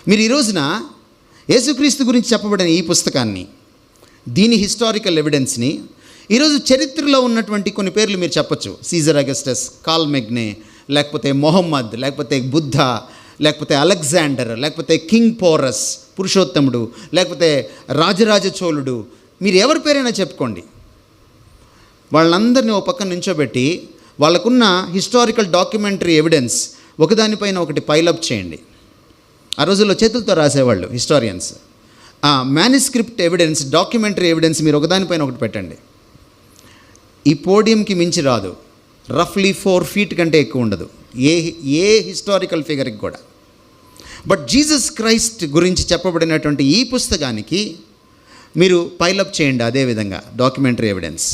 మీరు ఈ రోజున యేసుక్రీస్తు గురించి చెప్పబడిన ఈ పుస్తకాన్ని, దీని హిస్టారికల్ ఎవిడెన్స్ని, ఈరోజు చరిత్రలో ఉన్నటువంటి కొన్ని పేర్లు మీరు చెప్పొచ్చు. సీజర్ అగస్టస్, కాల్ మెగ్నే, లేకపోతే మొహమ్మద్, లేకపోతే బుద్ధ, లేకపోతే అలెగ్జాండర్, లేకపోతే కింగ్ పోరస్ పురుషోత్తముడు, లేకపోతే రాజరాజ చోళుడు, మీరు ఎవరి పేరైనా చెప్పుకోండి. వాళ్ళందరినీ ఓ పక్కన నించోబెట్టి వాళ్ళకున్న హిస్టారికల్ డాక్యుమెంటరీ ఎవిడెన్స్ ఒకదానిపైన ఒకటి పైలప్ చేయండి. ఆ రోజుల్లో చేతులతో రాసేవాళ్ళు హిస్టారియన్స్. ఆ మ్యానుస్క్రిప్ట్ ఎవిడెన్స్, డాక్యుమెంటరీ ఎవిడెన్స్ మీరు ఒకదానిపైన ఒకటి పెట్టండి. ఈ పోడియంకి మించి రాదు. రఫ్లీ 4 feet కంటే ఎక్కువ ఉండదు ఏ హిస్టారికల్ ఫిగర్కి కూడా. బట్ జీసస్ క్రైస్ట్ గురించి చెప్పబడినటువంటి ఈ పుస్తకానికి మీరు పైలప్ చేయండి అదేవిధంగా డాక్యుమెంటరీ ఎవిడెన్స్.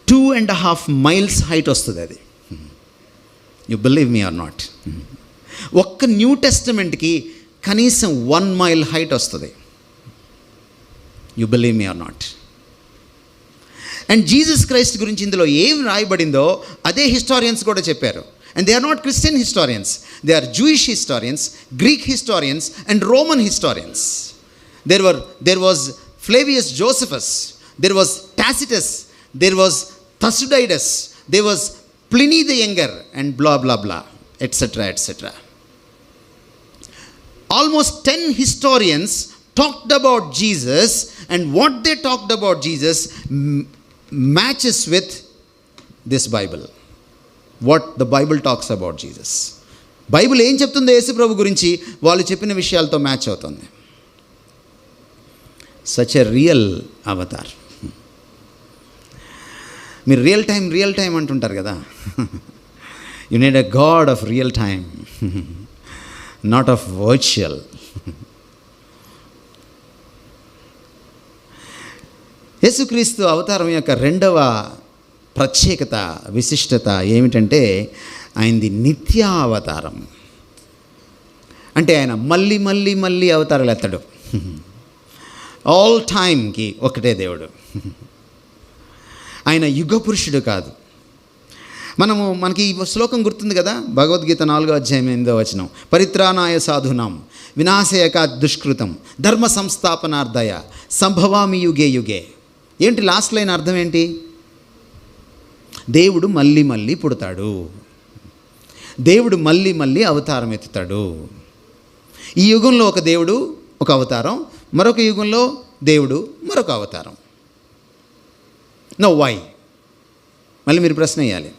2.5 miles హైట్ వస్తుంది అది. You believe me or not. ఒక్క న్యూ టెస్టమెంట్కి కనీసం 1 mile హైట్ వస్తుంది. You believe me or not. And Jesus Christ గురించి ఇందులో ఏం రాయబడిందో అదే హిస్టారియన్స్ కూడా చెప్పారు. And they are not Christian historians, they are Jewish historians, Greek historians and Roman historians. There was Flavius Josephus, there was Tacitus, there was Thucydides, there was Pliny the Younger, and blah blah blah, etc. etc. Almost 10 historians talked about Jesus, and what they talked about Jesus matches with this Bible. What the Bible talks about Jesus. Bible ఏం చెప్తుందో యేసు ప్రభు గురించి వాళ్ళు చెప్పిన విషయాలతో match అవుతుంది. Such a real Avatar. మీరు real time అంటుంటారు కదా. You need a God of real time, not of virtual. యేసుక్రీస్తు అవతారం యొక్క రెండవ ప్రత్యేకత, విశిష్టత ఏమిటంటే ఆయనది నిత్య అవతారం. అంటే ఆయన మళ్ళీ మళ్ళీ మళ్ళీ అవతారాలు ఎత్తడు. ఆల్ టైమ్కి ఒకటే దేవుడు. ఆయన యుగ పురుషుడు కాదు. మనకి ఈ శ్లోకం గుర్తుంది కదా, భగవద్గీత 4వ అధ్యాయం 8వ వచనం, పరిత్రాణాయ సాధునాం వినాశయక దుష్కృతం ధర్మ సంస్థాపనార్థయ సంభవామి యుగే యుగే. ఏంటి లాస్ట్ లైన్ అర్థం ఏంటి? దేవుడు మళ్ళీ మళ్ళీ పుడతాడు, దేవుడు మళ్ళీ మళ్ళీ అవతారం ఎత్తుతాడు. ఈ యుగంలో ఒక దేవుడు ఒక అవతారం, మరొక యుగంలో దేవుడు మరొక అవతారం. No why? మళ్ళీ మీరు ప్రశ్న వేయాలి.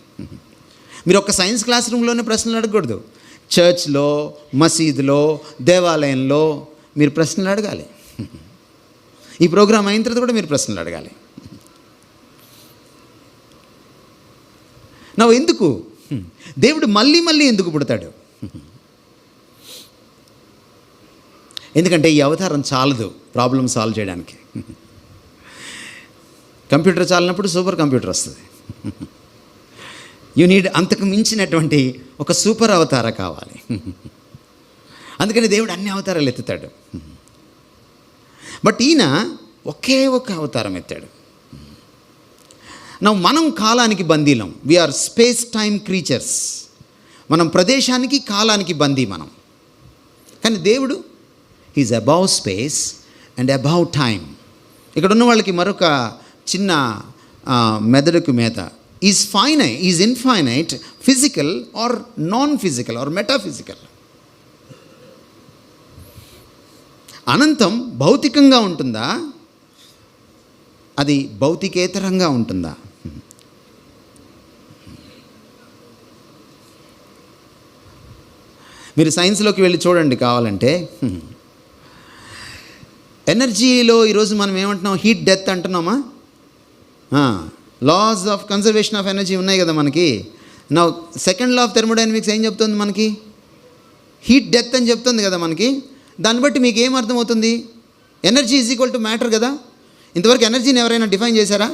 మీరు ఒక సైన్స్ క్లాస్ రూమ్లోనే ప్రశ్నలు అడగకూడదు. చర్చ్లో, మసీదులో, దేవాలయంలో మీరు ప్రశ్నలు అడగాలి. ఈ ప్రోగ్రాం అయిన తర్వాత కూడా మీరు ప్రశ్నలు అడగాలి. నా ఎందుకు దేవుడు మళ్ళీ మళ్ళీ ఎందుకు పుడతాడు? ఎందుకంటే ఈ అవతారం చాలదు ప్రాబ్లం సాల్వ్ చేయడానికి. కంప్యూటర్ చాలినప్పుడు సూపర్ కంప్యూటర్ వస్తుంది. యూ నీడ్ అంతకు మించినటువంటి ఒక సూపర్ అవతార కావాలి. అందుకని దేవుడు అన్ని అవతారాలు ఎత్తుతాడు. బట్ ఈయన ఒకే ఒక అవతారం ఎత్తాడు. మనం కాలానికి బందీలం. We are space time creatures. మనం ప్రదేశానికి కాలానికి బందీ మనం. కానీ దేవుడు is above space and above time. ఇక్కడ ఉన్న వాళ్ళకి మరొక చిన్న మెదడుకు మేత. Is infinite physical or non physical or metaphysical. అనంతం భౌతికంగా ఉంటుందా, అది భౌతికేతరంగా ఉంటుందా? మీరు సైన్స్లోకి వెళ్ళి చూడండి కావాలంటే. ఎనర్జీలో ఈరోజు మనం ఏమంటున్నాం? హీట్ డెత్ అంటున్నామా? Laws of conservation of energy ఉన్నాయి కదా మనకి. నా సెకండ్ లా ఆఫ్ థెర్మోడైనమిక్స్ ఏం చెప్తుంది మనకి? హీట్ డెత్ అని చెప్తుంది కదా మనకి. దాన్ని బట్టి మీకు ఏం అర్థమవుతుంది? Energy is equal to matter కదా. ఇంతవరకు ఎనర్జీని ఎవరైనా డిఫైన్ చేశారా?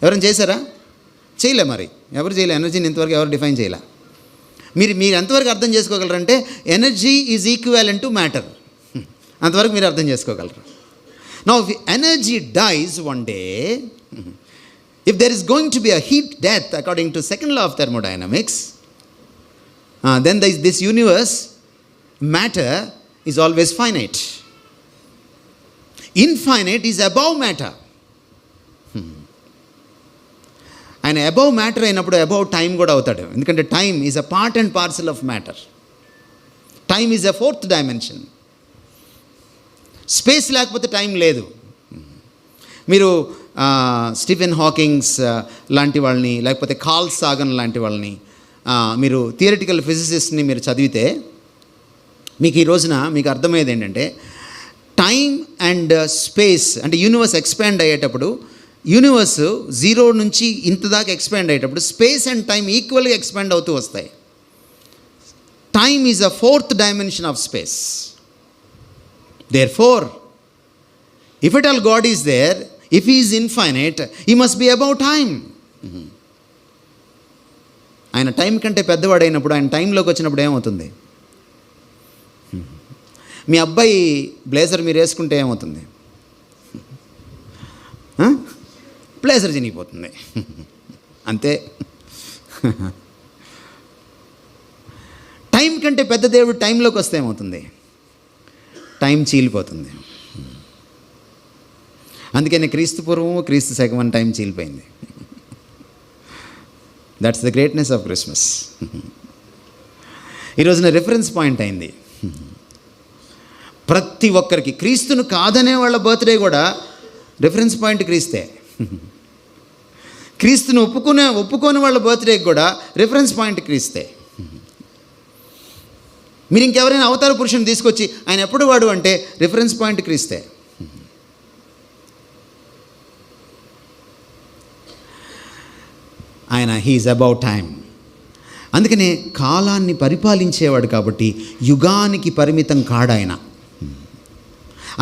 ఎవరైనా చేశారా? చేయలే. మరి ఎవరు చేయలే ఎనర్జీని ఇంతవరకు ఎవరు డిఫైన్ చేయలే. మీరు ఎంతవరకు అర్థం చేసుకోగలరంటే energy is equivalent to matter. అంతవరకు మీరు అర్థం చేసుకోగలరు. Now if energy dies one day, if there is going to be a heat death according to second law of thermodynamics, then this universe matter is always finite. Infinite is above matter. ఆయన above matter అయినప్పుడు above time కూడా అవుతాడు. ఎందుకంటే time is a part and parcel of matter. Time is a fourth dimension. Space లేకపోతే time లేదు. మీరు Stephen Hawking's లాంటి వాళ్ళని, లేకపోతే కార్ల్ సాగన్ లాంటి వాళ్ళని, మీరు థియరిటికల్ ఫిజిసిస్ట్ని మీరు చదివితే మీకు ఈ రోజున మీకు అర్థమయ్యేది ఏంటంటే, టైం అండ్ స్పేస్ అంటే యూనివర్స్ ఎక్స్పాండ్ అయ్యేటప్పుడు, యూనివర్స్ 0 నుంచి ఇంత దాకా ఎక్స్పాండ్ అయ్యేటప్పుడు స్పేస్ అండ్ టైం ఈక్వల్గా ఎక్స్పాండ్ అవుతూ వస్తాయి. Time is a fourth dimension of space. Therefore, if at all God is there, if He is infinite, He must be above time. ఆయన time కంటే పెద్దవాడైనప్పుడు, ఆయన టైంలోకి వచ్చినప్పుడు ఏమవుతుంది? మీ అబ్బాయి బ్లేజర్ మీరు వేసుకుంటే ఏమవుతుంది? బ్లేజర్ చినిగిపోతుంది. అంతే. టైం కంటే పెద్ద దేవుడు టైంలోకి వస్తే ఏమవుతుంది? టైం చీలిపోతుంది. అందుకని క్రీస్తు పూర్వము క్రీస్తు శకం అని టైం చీలిపోయింది. That's the greatness of Christmas. ఈరోజున రిఫరెన్స్ పాయింట్ అయింది ప్రతి ఒక్కరికి. క్రీస్తును కాదనే వాళ్ళ బర్త్డే కూడా రిఫరెన్స్ పాయింట్ క్రీస్తే. క్రీస్తును ఒప్పుకోని వాళ్ళ బర్త్డేకి కూడా రిఫరెన్స్ పాయింట్ క్రీస్తే. మీరు ఇంకెవరైనా అవతార పురుషుని తీసుకొచ్చి ఆయన ఎప్పుడు వాడు అంటే రిఫరెన్స్ పాయింట్ క్రీస్తే. ఆయన హీఈస్ అబౌవ్ టైమ్. అందుకనే కాలాన్ని పరిపాలించేవాడు కాబట్టి యుగానికి పరిమితం కాడాయన.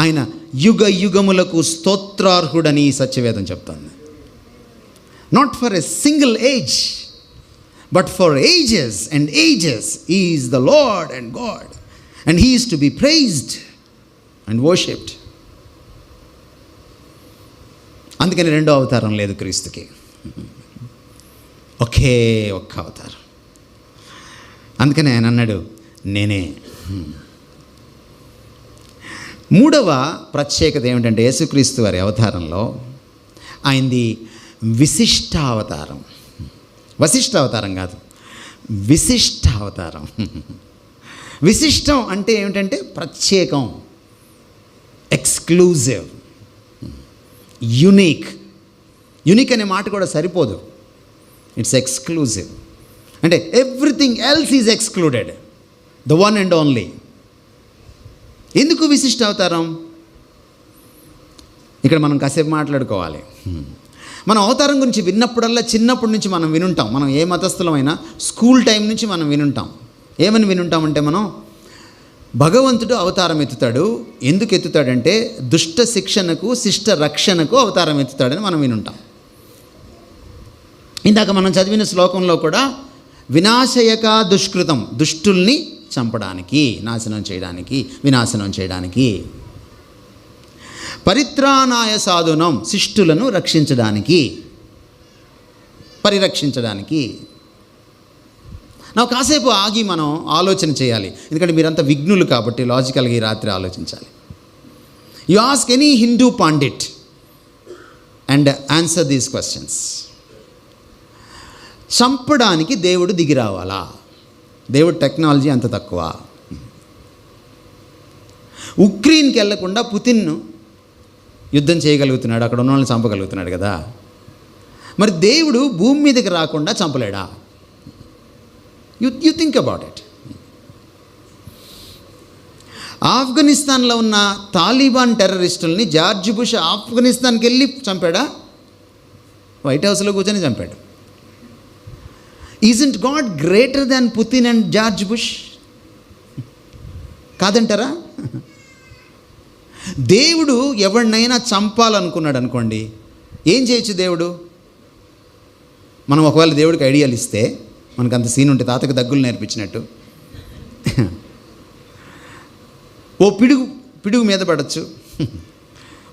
ఆయన యుగ యుగములకు స్తోత్రార్హుడని సత్యవేదం చెప్తుంది. Not for a single age, but for ages and ages he is the Lord and God, and he is to be praised and worshipped. అందుకని రెండో అవతారం లేదు క్రీస్తుకి, ఒకే ఒక్క అవతారం. అందుకని ఆయన అన్నాడు నేనే. మూడవ ప్రత్యేకత ఏమిటంటే యేసుక్రీస్తు వారి అవతారంలో ఆయనది విశిష్టావతారం. వశిష్టావతారం కాదు, విశిష్టావతారం. విశిష్టం అంటే ఏమిటంటే ప్రత్యేకం, ఎక్స్క్లూజివ్, యునిక్. యునిక్ అనే మాట కూడా సరిపోదు, ఇట్స్ ఎక్స్క్లూజివ్. అంటే everything else is excluded, the one and only. ఎందుకు విశిష్ట అవతారం? ఇక్కడ మనం కాసేపు మాట్లాడుకోవాలి. మనం అవతారం గురించి విన్నప్పుడల్లా చిన్నప్పటి నుంచి మనం వినుంటాం. మనం ఏ మతస్థులమైనా స్కూల్ టైం నుంచి మనం వినుంటాం. ఏమని వినుంటామంటే, మనం భగవంతుడు అవతారం ఎత్తుతాడు. ఎందుకు ఎత్తుతాడంటే దుష్ట శిక్షణకు శిష్ట రక్షణకు అవతారం ఎత్తుతాడని మనం వినుంటాం. ఇందాక మనం చదివిన శ్లోకంలో కూడా వినాశయక దుష్కృతం, దుష్టుల్ని చంపడానికి, నాశనం చేయడానికి, వినాశనం చేయడానికి. పరిత్రాణాయ సాధునం, శిష్టులను రక్షించడానికి, పరిరక్షించడానికి. నాకు కాసేపు ఆగి మనం ఆలోచన చేయాలి, ఎందుకంటే మీరంతా విఘ్నులు కాబట్టి లాజికల్గా ఈ రాత్రి ఆలోచించాలి. You ask any Hindu Pandit and answer these questions. చంపడానికి దేవుడు దిగి రావాలా? దేవుడు టెక్నాలజీ అంత తక్కువ. ఉక్రెయిన్కి వెళ్లకుండా పుతిన్ యుద్ధం చేయగలుగుతున్నాడు, అక్కడ ఉన్న వాళ్ళని చంపగలుగుతున్నాడు కదా. మరి దేవుడు భూమి మీదకి రాకుండా చంపలేడా? You think about it. ఆఫ్ఘనిస్తాన్లో ఉన్న తాలిబాన్ టెర్రరిస్టుల్ని జార్జ్ బుష్ ఆఫ్ఘనిస్తాన్కి వెళ్ళి చంపాడా? వైట్ హౌస్లో కూర్చొని చంపాడు. Isn't God greater than Putin and George Bush? కాదంటారా? దేవుడు ఎవరినైనా చంపాలనుకున్నాడు అనుకోండి, ఏం చేయొచ్చు దేవుడు? మనం ఒకవేళ దేవుడికి ఐడియాలు ఇస్తే, మనకు అంత సీన్ ఉంటే తాతకు దగ్గులు నేర్పించినట్టు, ఓ పిడుగు మీద పడవచ్చు,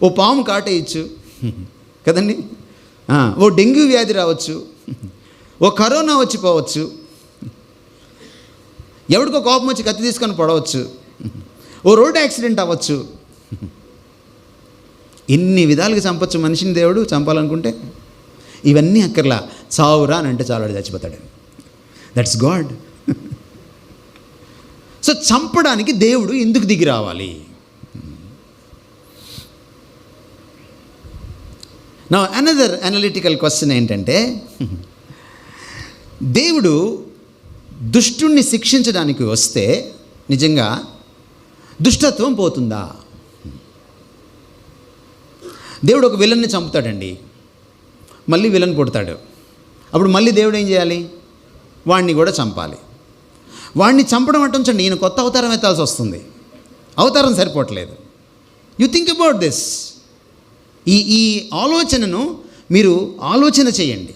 ఓ పాము కాటేయచ్చు కదండి, ఓ డెంగ్యూ వ్యాధి రావచ్చు, ఓ కరోనా వచ్చిపోవచ్చు. ఎవడికో కోపం వచ్చి కత్తి తీసుకొని పడవచ్చు, ఓ రోడ్ యాక్సిడెంట్ అవ్వచ్చు, ఇన్ని విధాలుగా చంపచ్చు మనిషిని దేవుడు చంపాలనుకుంటే. ఇవన్నీ అక్కర్లా, చావురా అని అంటే చాలు చచ్చిపోతాడు. That's God. సో చంపడానికి దేవుడు ఎందుకు దిగి రావాలి? నా అనదర్ అనలిటికల్ క్వశ్చన్ ఏంటంటే, దేవుడు దుష్టుణ్ణి శిక్షించడానికి వస్తే నిజంగా దుష్టత్వం పోతుందా? దేవుడు ఒక విలన్ని చంపుతాడండి, మళ్ళీ విలన్ పుడతాడు. అప్పుడు మళ్ళీ దేవుడు ఏం చేయాలి? వాడిని కూడా చంపాలి. వాడిని చంపడం అంటే ఉంచండి, ఈయన కొత్త అవతారం ఎత్తాల్సి వస్తుంది. అవతారం సరిపోవట్లేదు. You think about this. ఈ ఆలోచనను మీరు ఆలోచన చేయండి.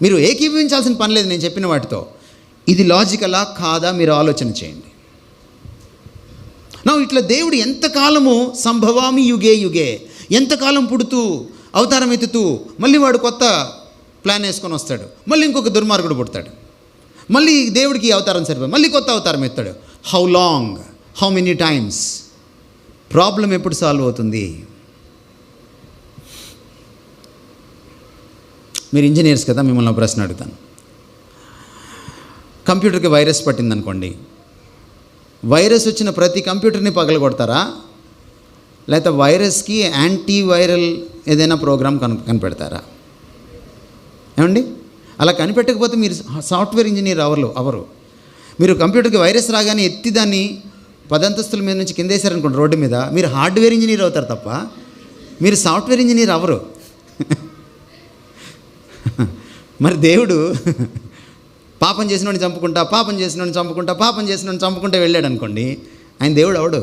మీరు ఏకీభవించాల్సిన పని లేదు నేను చెప్పిన వాటితో. ఇది లాజికలా కాదా మీరు ఆలోచన చేయండి. నా ఇట్లా దేవుడు ఎంతకాలము సంభవామి యుగే యుగే, ఎంతకాలం పుడుతూ అవతారం ఎత్తుతూ మళ్ళీ వాడు కొత్త ప్లాన్ వేసుకొని వస్తాడు, మళ్ళీ ఇంకొక దుర్మార్గుడు పుడతాడు, మళ్ళీ దేవుడికి అవతారం సరిపోయి మళ్ళీ కొత్త అవతారం ఎత్తాడు. How long, how many times? Problem ఎప్పుడు సాల్వ్ అవుతుంది? మీరు ఇంజనీర్స్ కదా, మిమ్మల్ని ప్రశ్న అడుగుతాను. కంప్యూటర్కి వైరస్ పట్టిందనుకోండి, వైరస్ వచ్చిన ప్రతి కంప్యూటర్ని పగలగొడతారా, లేకపోతే వైరస్కి యాంటీ వైరల్ ఏదైనా ప్రోగ్రామ్ కనిపెడతారా? ఏమండి? అలా కనిపెట్టకపోతే మీరు సాఫ్ట్వేర్ ఇంజనీర్ అవరు. మీరు కంప్యూటర్కి వైరస్ రాగానే ఎత్తి దాన్ని 10 అంతస్తుల మీద నుంచి కింద వేసారనుకోండి రోడ్డు మీద, మీరు హార్డ్వేర్ ఇంజనీర్ అవుతారు తప్ప మీరు సాఫ్ట్వేర్ ఇంజనీర్ అవ్వరు. మరి దేవుడు పాపం చేసినోడిని చంపుకుంటా, పాపం చేసినోడిని చంపుకుంటా, పాపం చేసినోడిని చంపుకుంటా వెళ్ళాడు అనుకోండి, ఆయన దేవుడు అవడు.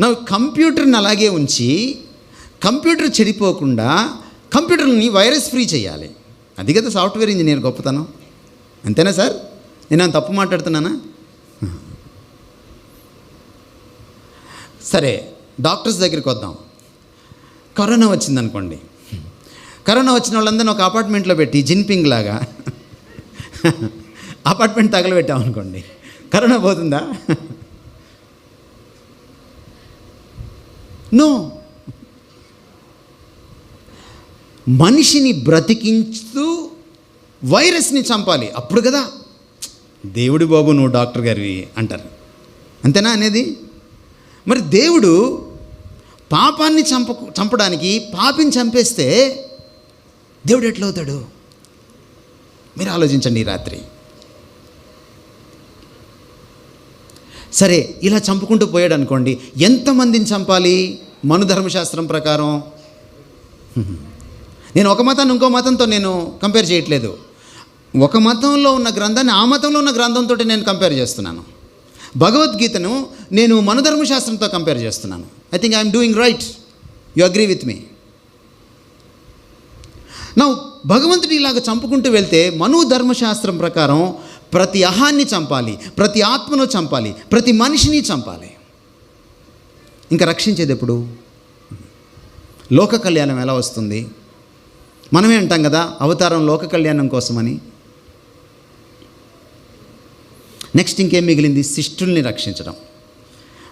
నా కంప్యూటర్ని అలాగే ఉంచి కంప్యూటర్ చెడిపోకుండా కంప్యూటర్ని వైరస్ ఫ్రీ చేయాలి. అది కదా సాఫ్ట్వేర్ ఇంజనీర్ గొప్పతనం. అంతేనా సార్? నేను తప్పు మాట్లాడుతున్నానా? సరే, డాక్టర్స్ దగ్గరికి వద్దాం. కరోనా వచ్చిందనుకోండి, కరోనా వచ్చిన వాళ్ళందరినీ ఒక అపార్ట్మెంట్లో పెట్టి జిన్పింగ్ లాగా అపార్ట్మెంట్ తగలబెట్టామనుకోండి, కరోనా పోతుందా? నో. మనిషిని బ్రతికించుతూ వైరస్ని చంపాలి, అప్పుడు కదా దేవుడి బాబు నువ్వు డాక్టర్ గారివి అంటారు. అంతేనా అనేది? మరి దేవుడు పాపాన్ని చంపడానికి పాపిని చంపేస్తే దేవుడు ఎట్లవుతాడు? మీరు ఆలోచించండి ఈ రాత్రి. సరే, ఇలా చంపుకుంటూ పోయాడు అనుకోండి, ఎంతమందిని చంపాలి మనుధర్మశాస్త్రం ప్రకారం? నేను ఒక మతాన్ని ఇంకో మతంతో నేను కంపేర్ చేయట్లేదు. ఒక మతంలో ఉన్న గ్రంథాన్ని ఆ మతంలో ఉన్న గ్రంథంతో నేను కంపేర్ చేస్తున్నాను. భగవద్గీతను నేను మనుధర్మశాస్త్రంతో కంపేర్ చేస్తున్నాను. I think I'm doing right. You agree with me? నా భగవంతుడి ఇలాగ చంపుకుంటూ వెళ్తే మనుధర్మశాస్త్రం ప్రకారం ప్రతి అహాన్ని చంపాలి, ప్రతి ఆత్మను చంపాలి, ప్రతి మనిషిని చంపాలి. ఇంకా రక్షించేది ఎప్పుడు? లోక కళ్యాణం ఎలా వస్తుంది? మనమే అంటాం కదా అవతారం లోక కళ్యాణం కోసమని. నెక్స్ట్ ఇంకేం మిగిలింది? శిష్టుల్ని రక్షించడం.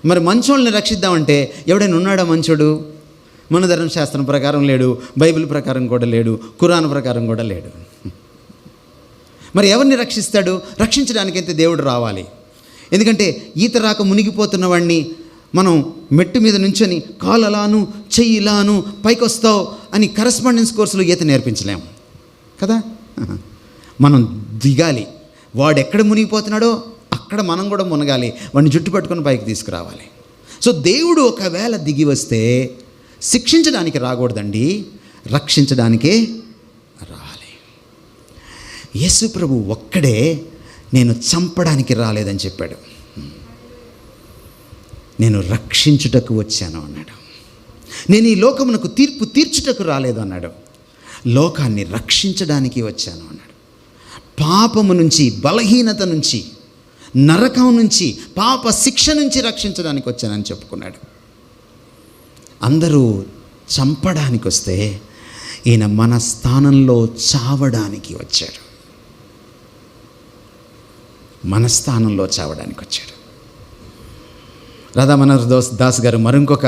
మరి మంచోళ్ళని రక్షిద్దామంటే ఎవడైనా ఉన్నాడా మంచోడు? మనుధర్మశాస్త్రం ప్రకారం లేడు, బైబిల్ ప్రకారం కూడా లేడు, ఖురాన్ ప్రకారం కూడా లేడు. మరి ఎవరిని రక్షిస్తాడు? రక్షించడానికైతే దేవుడు రావాలి. ఎందుకంటే ఈత రాక మునిగిపోతున్న వాడిని మనం మెట్టు మీద నుంచొని కాలలాను చెయ్యిలాను పైకి వస్తావు అని కరస్పాండెన్స్ కోర్సులో ఈత నేర్పించలేము కదా. మనం దిగాలి, వాడు ఎక్కడ మునిగిపోతున్నాడో అక్కడ మనం కూడా మునగాలి, వాడిని జుట్టు పట్టుకొని పైకి తీసుకురావాలి. సో దేవుడు ఒకవేళ దిగి వస్తే శిక్షించడానికి రాకూడదండి, రక్షించడానికే రావాలి. యేసు ప్రభు ఒక్కడే నేను చంపడానికి రాలేదని చెప్పాడు, నేను రక్షించుటకు వచ్చాను అన్నాడు. నేను ఈ లోకమునకు తీర్పు తీర్చుటకు రాలేదు అన్నాడు, లోకాన్ని రక్షించడానికి వచ్చాను అన్నాడు. పాపము నుంచి, బలహీనత నుంచి, నరకం నుంచి, పాప శిక్ష నుంచి రక్షించడానికి వచ్చానని చెప్పుకున్నాడు. అందరూ చంపడానికి వస్తే ఈయన మన స్థానంలో చావడానికి వచ్చాడు. మన స్థానంలో చావడానికి వచ్చాడు. రాధా మనోహర్ దాస్ గారు మరింకొక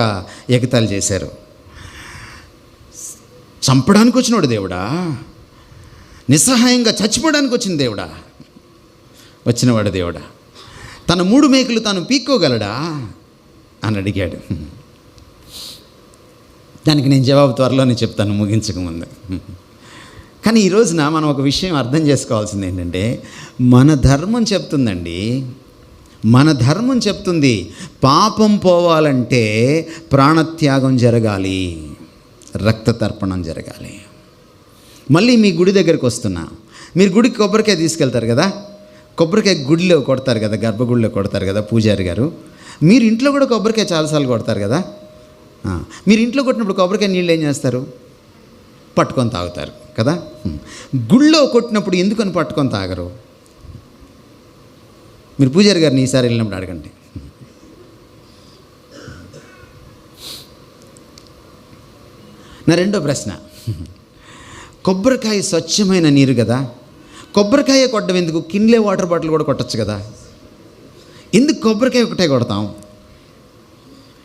ఎగతాళి చేశారు. చంపడానికి వచ్చినోడు దేవుడా, నిస్సహాయంగా చచ్చిపోవడానికి వచ్చిన దేవుడా, వచ్చినవాడు దేవుడా, తన 3 మేకులు తాను పీక్కోగలడా అని అడిగాడు. దానికి నేను జవాబు త్వరలోనే చెప్తాను ముగించకముందు. కానీ ఈ రోజున మనం ఒక విషయం అర్థం చేసుకోవాల్సింది ఏంటంటే, మన ధర్మం చెప్తుందండి, మన ధర్మం చెప్తుంది పాపం పోవాలంటే ప్రాణత్యాగం జరగాలి, రక్త తర్పణం జరగాలి. మళ్ళీ మీ గుడి దగ్గరికి వస్తున్నా, మీరు గుడికి కొబ్బరికాయ తీసుకెళ్తారు కదా, కొబ్బరికాయ గుడిలో కొడతారు కదా, గర్భగుడిలో కొడతారు కదా పూజారి గారు. మీరు ఇంట్లో కూడా కొబ్బరికాయ చాలాసార్లు కొడతారు కదా. మీరు ఇంట్లో కొట్టినప్పుడు కొబ్బరికాయ నీళ్ళు ఏం చేస్తారు? పట్టుకొని తాగుతారు కదా. గుళ్ళో కొట్టినప్పుడు ఎందుకని పట్టుకొని తాగరు? మీరు పూజారి గారిని ఈసారి వెళ్ళినప్పుడు అడగండి. నా రెండో ప్రశ్న, కొబ్బరికాయ స్వచ్ఛమైన నీరు కదా, కొబ్బరికాయ కొట్టడం ఎందుకు? కిన్లే వాటర్ బాటిల్ కూడా కొట్టచ్చు కదా, ఎందుకు కొబ్బరికాయ ఒకటే కొడతాం?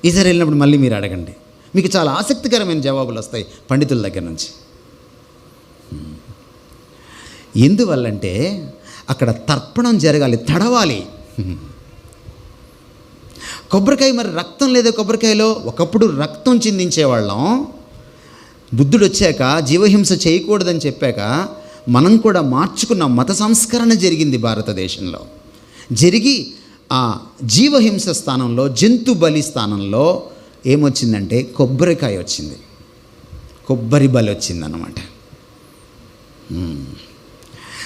ఈసారి వెళ్ళినప్పుడు మళ్ళీ మీరు అడగండి, మీకు చాలా ఆసక్తికరమైన జవాబులు వస్తాయి పండితుల దగ్గర నుంచి. ఎందువల్లంటే అక్కడ తర్పణం జరగాలి, తడవాలి. కొబ్బరికాయ మరి రక్తం లేదా కొబ్బరికాయలో? ఒకప్పుడు రక్తం చిందించేవాళ్ళం, బుద్ధుడు వచ్చాక జీవహింస చేయకూడదని చెప్పాక మనం కూడా మార్చుకున్న మత సంస్కరణ జరిగింది భారతదేశంలో. జరిగి ఆ జీవహింస స్థానంలో, జంతు బలి స్థానంలో ఏమొచ్చిందంటే కొబ్బరికాయ వచ్చింది, కొబ్బరి బలి వచ్చిందన్నమాట.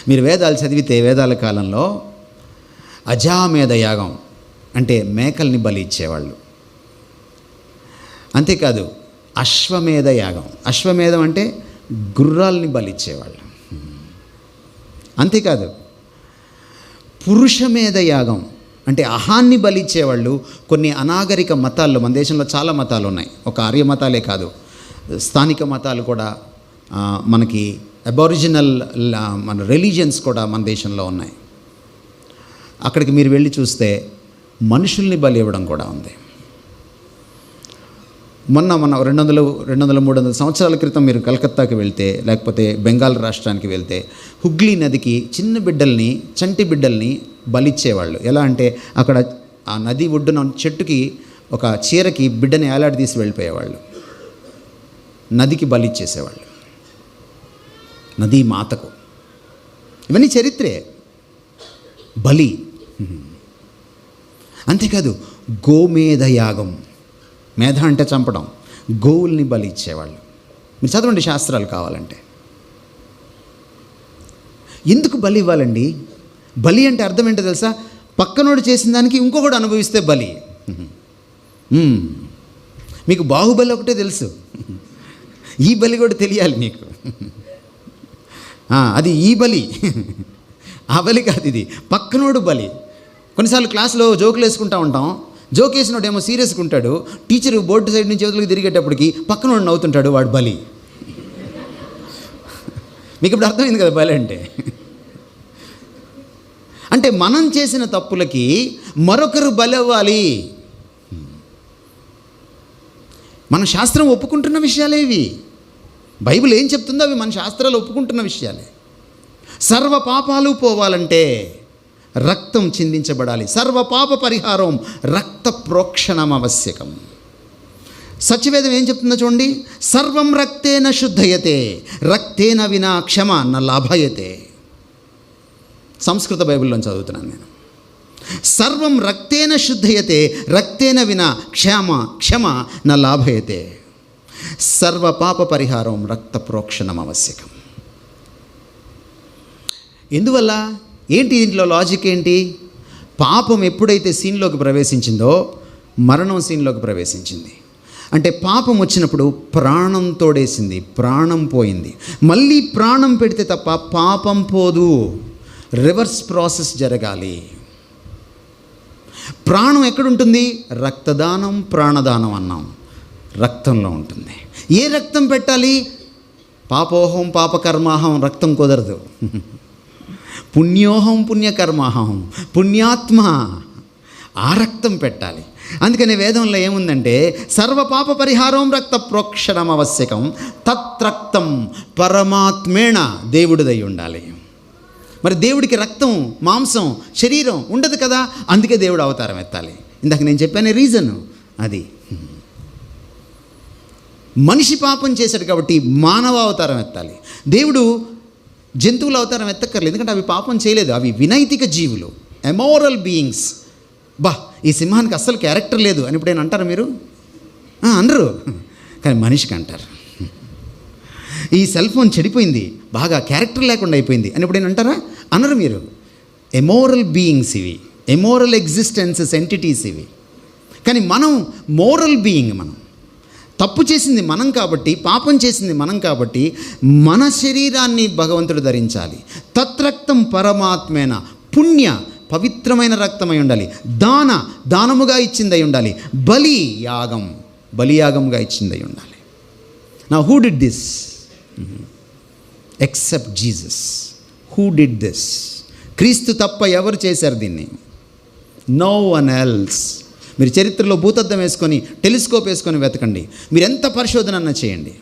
మీరు వేదాలు చదివితే వేదాల కాలంలో అజామేధ యాగం అంటే మేకల్ని బలి ఇచ్చేవాళ్ళు. అంతేకాదు అశ్వమేధ యాగం, అశ్వమేధం అంటే గుర్రాల్ని బలి ఇచ్చేవాళ్ళు. అంతేకాదు పురుషమేధ యాగం అంటే అహాన్ని బలి ఇచ్చేవాళ్ళు. కొన్ని అనాగరిక మతాల్లో, మన దేశంలో చాలా మతాలు ఉన్నాయి, ఒక ఆర్య మతాలే కాదు, స్థానిక మతాలు కూడా, మనకి అబారిజినల్ మన రిలీజియన్స్ కూడా మన దేశంలో ఉన్నాయి. అక్కడికి మీరు వెళ్ళి చూస్తే మనుషుల్ని బలి ఇవ్వడం కూడా ఉంది. మొన్న 200-300 సంవత్సరాల క్రితం మీరు కలకత్తాకి వెళ్తే, లేకపోతే బెంగాల్ రాష్ట్రానికి వెళ్తే, హుగ్లీ నదికి చిన్న బిడ్డల్ని, చంటి బిడ్డల్ని బలిచ్చేవాళ్ళు. ఎలా అంటే అక్కడ ఆ నది ఒడ్డున చెట్టుకి ఒక చీరకి బిడ్డని ఏలాడదీసి వెళ్ళిపోయేవాళ్ళు, నదికి బలిచ్చేసేవాళ్ళు, నదీ మాతకు. ఇవన్నీ చరిత్రే. బలి. అంతేకాదు గోమేధ యాగం, మేధ అంటే చంపడం, గోవుల్ని బలి ఇచ్చేవాళ్ళు. మీరు చదవండి శాస్త్రాలు కావాలంటే. ఎందుకు బలి ఇవ్వాలండి? బలి అంటే అర్థం ఏంటో తెలుసా? పక్కనోడు చేసిన దానికి ఇంకొకడు అనుభవిస్తే బలి. మీకు బాహుబలి ఒకటే తెలుసు, ఈ బలి కూడా తెలియాలి మీకు. అది ఈ బలి, ఆ బలి కాదు, ఇది పక్కనోడు బలి. కొన్నిసార్లు క్లాసులో జోకులు వేసుకుంటూ ఉంటాం, జోక్ వేసినోడేమో సీరియస్గా ఉంటాడు, టీచరు బోర్డు సైడ్ నుంచి చేతులకు తిరిగేటప్పటికి పక్కనోడు నవ్వుతుంటాడు, వాడు బలి. మీకు ఇప్పుడు అర్థమైంది కదా బలి అంటే. అంటే మనం చేసిన తప్పులకి మరొకరు బలి అవ్వాలి. మన శాస్త్రం ఒప్పుకుంటున్న విషయాలే ఇవి. బైబిల్ ఏం చెప్తుందో అవి మన శాస్త్రాలు ఒప్పుకుంటున్న విషయాలే. సర్వ పాపాలు పోవాలంటే రక్తం చిందించబడాలి. సర్వ పాప పరిహారం రక్త ప్రోక్షణం ఆవశ్యకం. సత్యవేదం ఏం చెప్తుందో చూడండి. సర్వం రక్తేన శుద్ధయతే, రక్తేన వినా క్షమ న లాభయతే. సంస్కృత బైబిల్లో చదువుతున్నాను నేను. సర్వం రక్తేన శుద్ధయతే, రక్తేన వినా క్షమ న లాభయతే. సర్వ పాప పరిహారం రక్త ప్రోక్షణం ఆవశ్యకం. ఎందువల్ల? ఏంటి దీంట్లో లాజిక్ ఏంటి? పాపం ఎప్పుడైతే సీన్లోకి ప్రవేశించిందో మరణం సీన్లోకి ప్రవేశించింది. అంటే పాపం వచ్చినప్పుడు ప్రాణం తోడేసింది, ప్రాణం పోయింది. మళ్ళీ ప్రాణం పెడితే తప్ప పాపం పోదు, రివర్స్ ప్రాసెస్ జరగాలి. ప్రాణం ఎక్కడుంటుంది? రక్తదానం, ప్రాణదానం అన్నాం, రక్తంలో ఉంటుంది. ఏ రక్తం పెట్టాలి? పాపోహం పాపకర్మాహం రక్తం కుదరదు. పుణ్యోహం పుణ్యకర్మహం, పుణ్యాత్మ, ఆ రక్తం పెట్టాలి. అందుకని వేదంలో ఏముందంటే సర్వపాప పరిహారం రక్త ప్రోక్షణం ఆవశ్యకం, తత్రక్తం పరమాత్మేణ, దేవుడిదై ఉండాలి. మరి దేవుడికి రక్తం, మాంసం, శరీరం ఉండదు కదా, అందుకే దేవుడు అవతారం ఎత్తాలి. ఇందాక నేను చెప్పాను రీజన్ అది. మనిషి పాపం చేశాడు కాబట్టి మానవ అవతారం ఎత్తాలి. దేవుడు జంతువుల అవతారం ఎత్తక్కర్లేదు, ఎందుకంటే అవి పాపం చేయలేదు, అవి వినైతిక జీవులు, ఎమోరల్ బీయింగ్స్. ఈ సింహానికి అస్సలు క్యారెక్టర్ లేదు అని ఇప్పుడు అంటారు మీరు? అనరు, కానీ మనిషికి అంటారు. ఈ సెల్ ఫోన్ చెడిపోయింది, బాగా క్యారెక్టర్ లేకుండా అయిపోయింది అని ఇప్పుడు అంటారా? అనరు మీరు. ఎమోరల్ బీయింగ్స్ ఇవి, ఎమోరల్ ఎగ్జిస్టెన్సెస్, ఎంటిటీస్ ఇవి. కానీ మనం మోరల్ బీయింగ్. మనం తప్పు చేసింది మనం కాబట్టి, పాపం చేసింది మనం కాబట్టి మన శరీరాన్ని భగవంతుడు ధరించాలి. తత్రక్తం పరమాత్మేన, పుణ్య పవిత్రమైన రక్తమై ఉండాలి. దానముగా ఇచ్చిందై ఉండాలి. బలియాగంగా ఇచ్చిందై ఉండాలి. Now who did this except Jesus? Who did this? క్రీస్తు తప్ప ఎవరు చేశారు దీన్ని? No one else. మీరు చరిత్రలో భూతద్దం వేసుకొని, టెలిస్కోప్ వేసుకొని వెతకండి, మీరు ఎంత పరిశోధన అన్న చేయండి.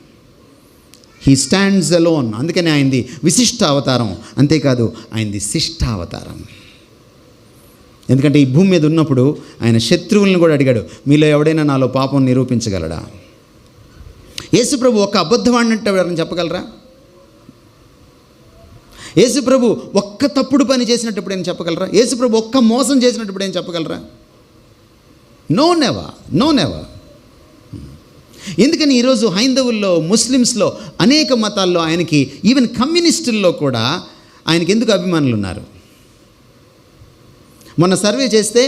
He stands alone. అందుకని ఆయనది విశిష్ట అవతారం, అంతేకాదు ఆయనది శిష్ట అవతారం. ఎందుకంటే ఈ భూమి మీద ఉన్నప్పుడు ఆయన శత్రువులను కూడా అడిగాడు, మీలో ఎవడైనా నాలో పాపం నిరూపించగలడా? యేసుప్రభు ఒక్క అబద్ధం ఆడినట్టు ఎవరైనా చెప్పగలరా? యేసుప్రభు ఒక్క తప్పుడు పని చేసినట్టు ఎప్పుడైనా చెప్పగలరా? యేసుప్రభు ఒక్క మోసం చేసినట్టు ఎప్పుడైనా చెప్పగలరా? No never. ఎందుకని ఈరోజు హైందవుల్లో, ముస్లిమ్స్లో, అనేక మతాల్లో ఆయనకి, ఈవెన్ కమ్యూనిస్టుల్లో కూడా ఆయనకి ఎందుకు అభిమానులు ఉన్నారు? మొన్న సర్వే చేస్తే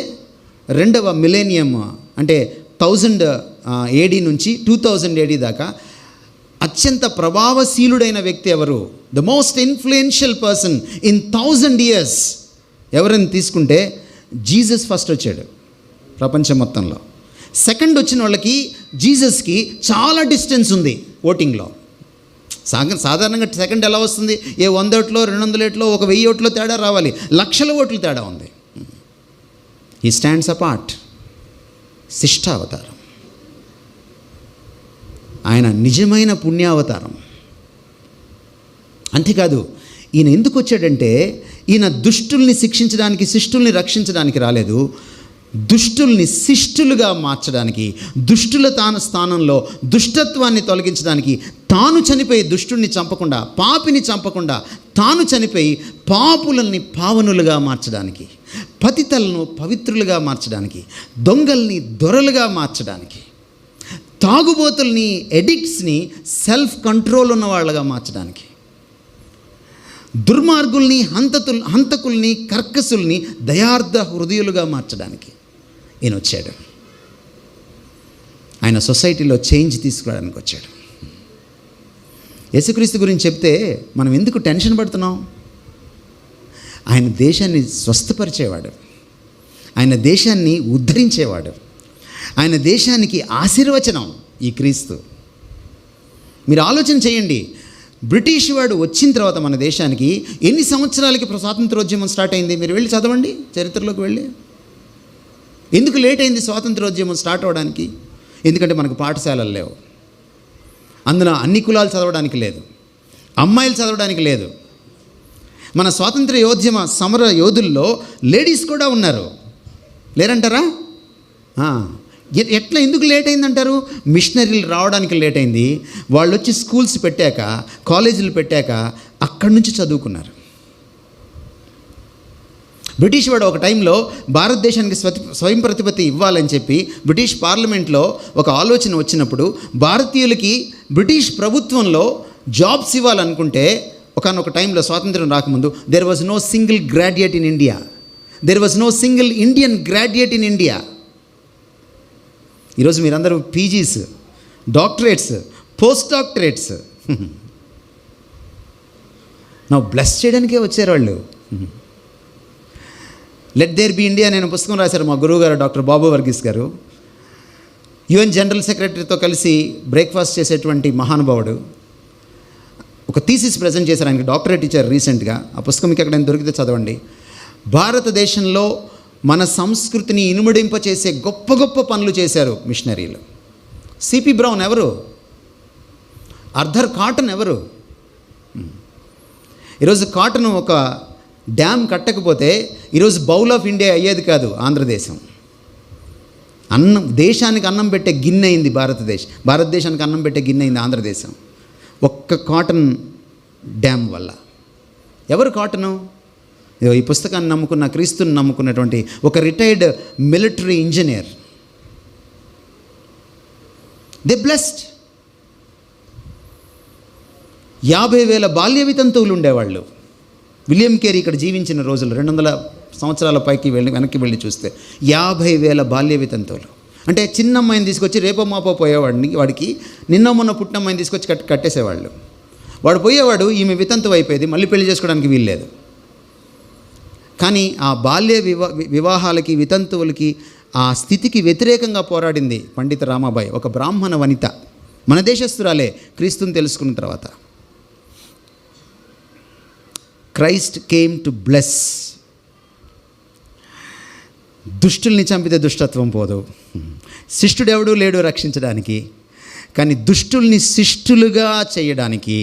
2వ మిలేనియం, అంటే 1000 AD నుంచి 2000 AD దాకా అత్యంత ప్రభావశీలుడైన వ్యక్తి ఎవరు? The most influential person in 1000 years ఎవరని తీసుకుంటే జీసస్ ఫస్ట్ వచ్చాడు ప్రపంచం మొత్తంలో. సెకండ్ వచ్చిన వాళ్ళకి జీసస్కి చాలా డిస్టెన్స్ ఉంది ఓటింగ్లో. సాధారణంగా సెకండ్ ఎలా వస్తుంది? 100 ఓట్లో, 200 ఓట్లో, 1000 ఓట్లో తేడా రావాలి, లక్షల ఓట్లు తేడా ఉంది. He stands apart. శిష్టావతారం, ఆయన నిజమైన పుణ్యావతారం. అంతేకాదు, ఈయన ఎందుకు వచ్చాడంటే ఈయన దుష్టుల్ని శిక్షించడానికి, శిష్టుల్ని రక్షించడానికి రాలేదు, దుష్టుల్ని శిష్టులుగా మార్చడానికి, దుష్టుల స్థానంలో దుష్టత్వాన్ని తొలగించడానికి, తాను చనిపోయి దుష్టుల్ని చంపకుండా, పాపిని చంపకుండా తాను చనిపోయి పాపులని పావనులుగా మార్చడానికి, పతితలను పవిత్రులుగా మార్చడానికి, దొంగల్ని దొరలుగా మార్చడానికి, తాగుబోతుల్ని, ఎడిక్ట్స్ని సెల్ఫ్ కంట్రోల్ ఉన్న వాళ్ళగా మార్చడానికి, దుర్మార్గుల్ని, హంతకుల్ని, కర్కసుల్ని దయార్థ హృదయులుగా మార్చడానికి ఈయన వచ్చాడు. ఆయన సొసైటీలో చేంజ్ తీసుకురావడానికి వచ్చాడు. యేసుక్రీస్తు గురించి చెప్తే మనం ఎందుకు టెన్షన్ పడుతున్నాం? ఆయన దేశాన్ని స్వస్థపరిచేవాడు, ఆయన దేశాన్ని ఉద్ధరించేవాడు, ఆయన దేశానికి ఆశీర్వచనం ఈ క్రీస్తు. మీరు ఆలోచన చేయండి, బ్రిటిష్ వాడు వచ్చిన తర్వాత మన దేశానికి ఎన్ని సంవత్సరాలకి స్వాతంత్రోద్యమం స్టార్ట్ అయింది? మీరు వెళ్ళి చదవండి, చరిత్రలోకి వెళ్ళి. ఎందుకు లేట్ అయింది స్వాతంత్రోద్యమం స్టార్ట్ అవ్వడానికి? ఎందుకంటే మనకు పాఠశాలలు లేవు, అందులో అన్ని కులాలు చదవడానికి లేదు, అమ్మాయిలు చదవడానికి లేదు. మన స్వాతంత్ర యోద్యమ సమర యోధుల్లో లేడీస్ కూడా ఉన్నారు, లేరంటారా? ఎట్లా, ఎందుకు లేట్ అయిందంటారు? మిషనరీలు రావడానికి లేట్ అయింది. వాళ్ళు వచ్చి స్కూల్స్ పెట్టాక, కాలేజీలు పెట్టాక అక్కడి నుంచి చదువుకున్నారు. బ్రిటిష్ వాడు ఒక టైంలో భారతదేశానికి స్వయం ప్రతిపత్తి ఇవ్వాలని చెప్పి బ్రిటిష్ పార్లమెంట్లో ఒక ఆలోచన వచ్చినప్పుడు, భారతీయులకి బ్రిటిష్ ప్రభుత్వంలో జాబ్స్ ఇవ్వాలనుకుంటే, ఒకనొక టైంలో స్వాతంత్రం రాకముందు there was no single graduate in India, there was no single Indian graduate in India. ఈరోజు మీరందరూ పీజీస్, డాక్టరేట్స్, పోస్ట్ డాక్టరేట్స్ నా బ్లెస్ చేయడానికే వచ్చారు వాళ్ళు. లెట్ దేర్ బి ఇండియా నేను పుస్తకం రాశారు మా గురువు గారు డాక్టర్ బాబు వర్గీస్ గారు. UN జనరల్ సెక్రటరీతో కలిసి బ్రేక్ఫాస్ట్ చేసేటువంటి మహానుభావుడు. ఒక థీసిస్ ప్రజెంట్ చేశారు, ఆయనకి డాక్టరేట్ ఇచ్చారు రీసెంట్గా. ఆ పుస్తకం మీకు ఎక్కడైనా దొరికితే చదవండి. భారతదేశంలో మన సంస్కృతిని ఇనుమడింపచేసే గొప్ప గొప్ప పనులు చేశారు మిషనరీలు. సిపి బ్రౌన్ ఎవరు? ఆర్థర్ కాటన్ ఎవరు? ఈరోజు కాటన్ ఒక డ్యామ్ కట్టకపోతే ఈరోజు బౌల్ ఆఫ్ ఇండియా అయ్యేది కాదు ఆంధ్రదేశం. దేశానికి అన్నం పెట్టే గిన్నె అయింది భారతదేశానికి అన్నం పెట్టే గిన్నె అయింది ఆంధ్రదేశం ఒక్క కాటన్ డ్యామ్ వల్ల. ఎవరు కాటను? ఈ పుస్తకాన్ని నమ్ముకున్న, క్రీస్తుని నమ్ముకున్నటువంటి ఒక retired military engineer. They blessed. 50,000 బాల్య వితంతువులు ఉండేవాళ్ళు. విలియం కేరీ ఇక్కడ జీవించిన రోజులు 200 సంవత్సరాల పైకి వెనక్కి వెళ్ళి చూస్తే 50,000 బాల్య వితంతువులు. అంటే చిన్న అమ్మాయిని తీసుకొచ్చి రేపో మాపో వాడికి నిన్న మొన్న పుట్టిన అమ్మాయిని తీసుకొచ్చి కట్టేసేవాళ్ళు. వాడు పోయేవాడు, ఈమె వితంతువు అయిపోయేది, మళ్ళీ పెళ్లి చేసుకోవడానికి వీల్లేదు. కానీ ఆ బాల్య వివాహాలకి, వితంతువులకి, ఆ స్థితికి వ్యతిరేకంగా పోరాడింది పండిత రామాబాయి, ఒక బ్రాహ్మణ వనిత, మన దేశస్తురాలే, క్రీస్తుని తెలుసుకున్న తర్వాత. Christ came to bless. దుష్టుల్ని చంపితే దుష్టత్వం పోదు. శిష్టుడెవడూ లేడు రక్షించడానికి, కానీ దుష్టుల్ని శిష్టులుగా చేయడానికి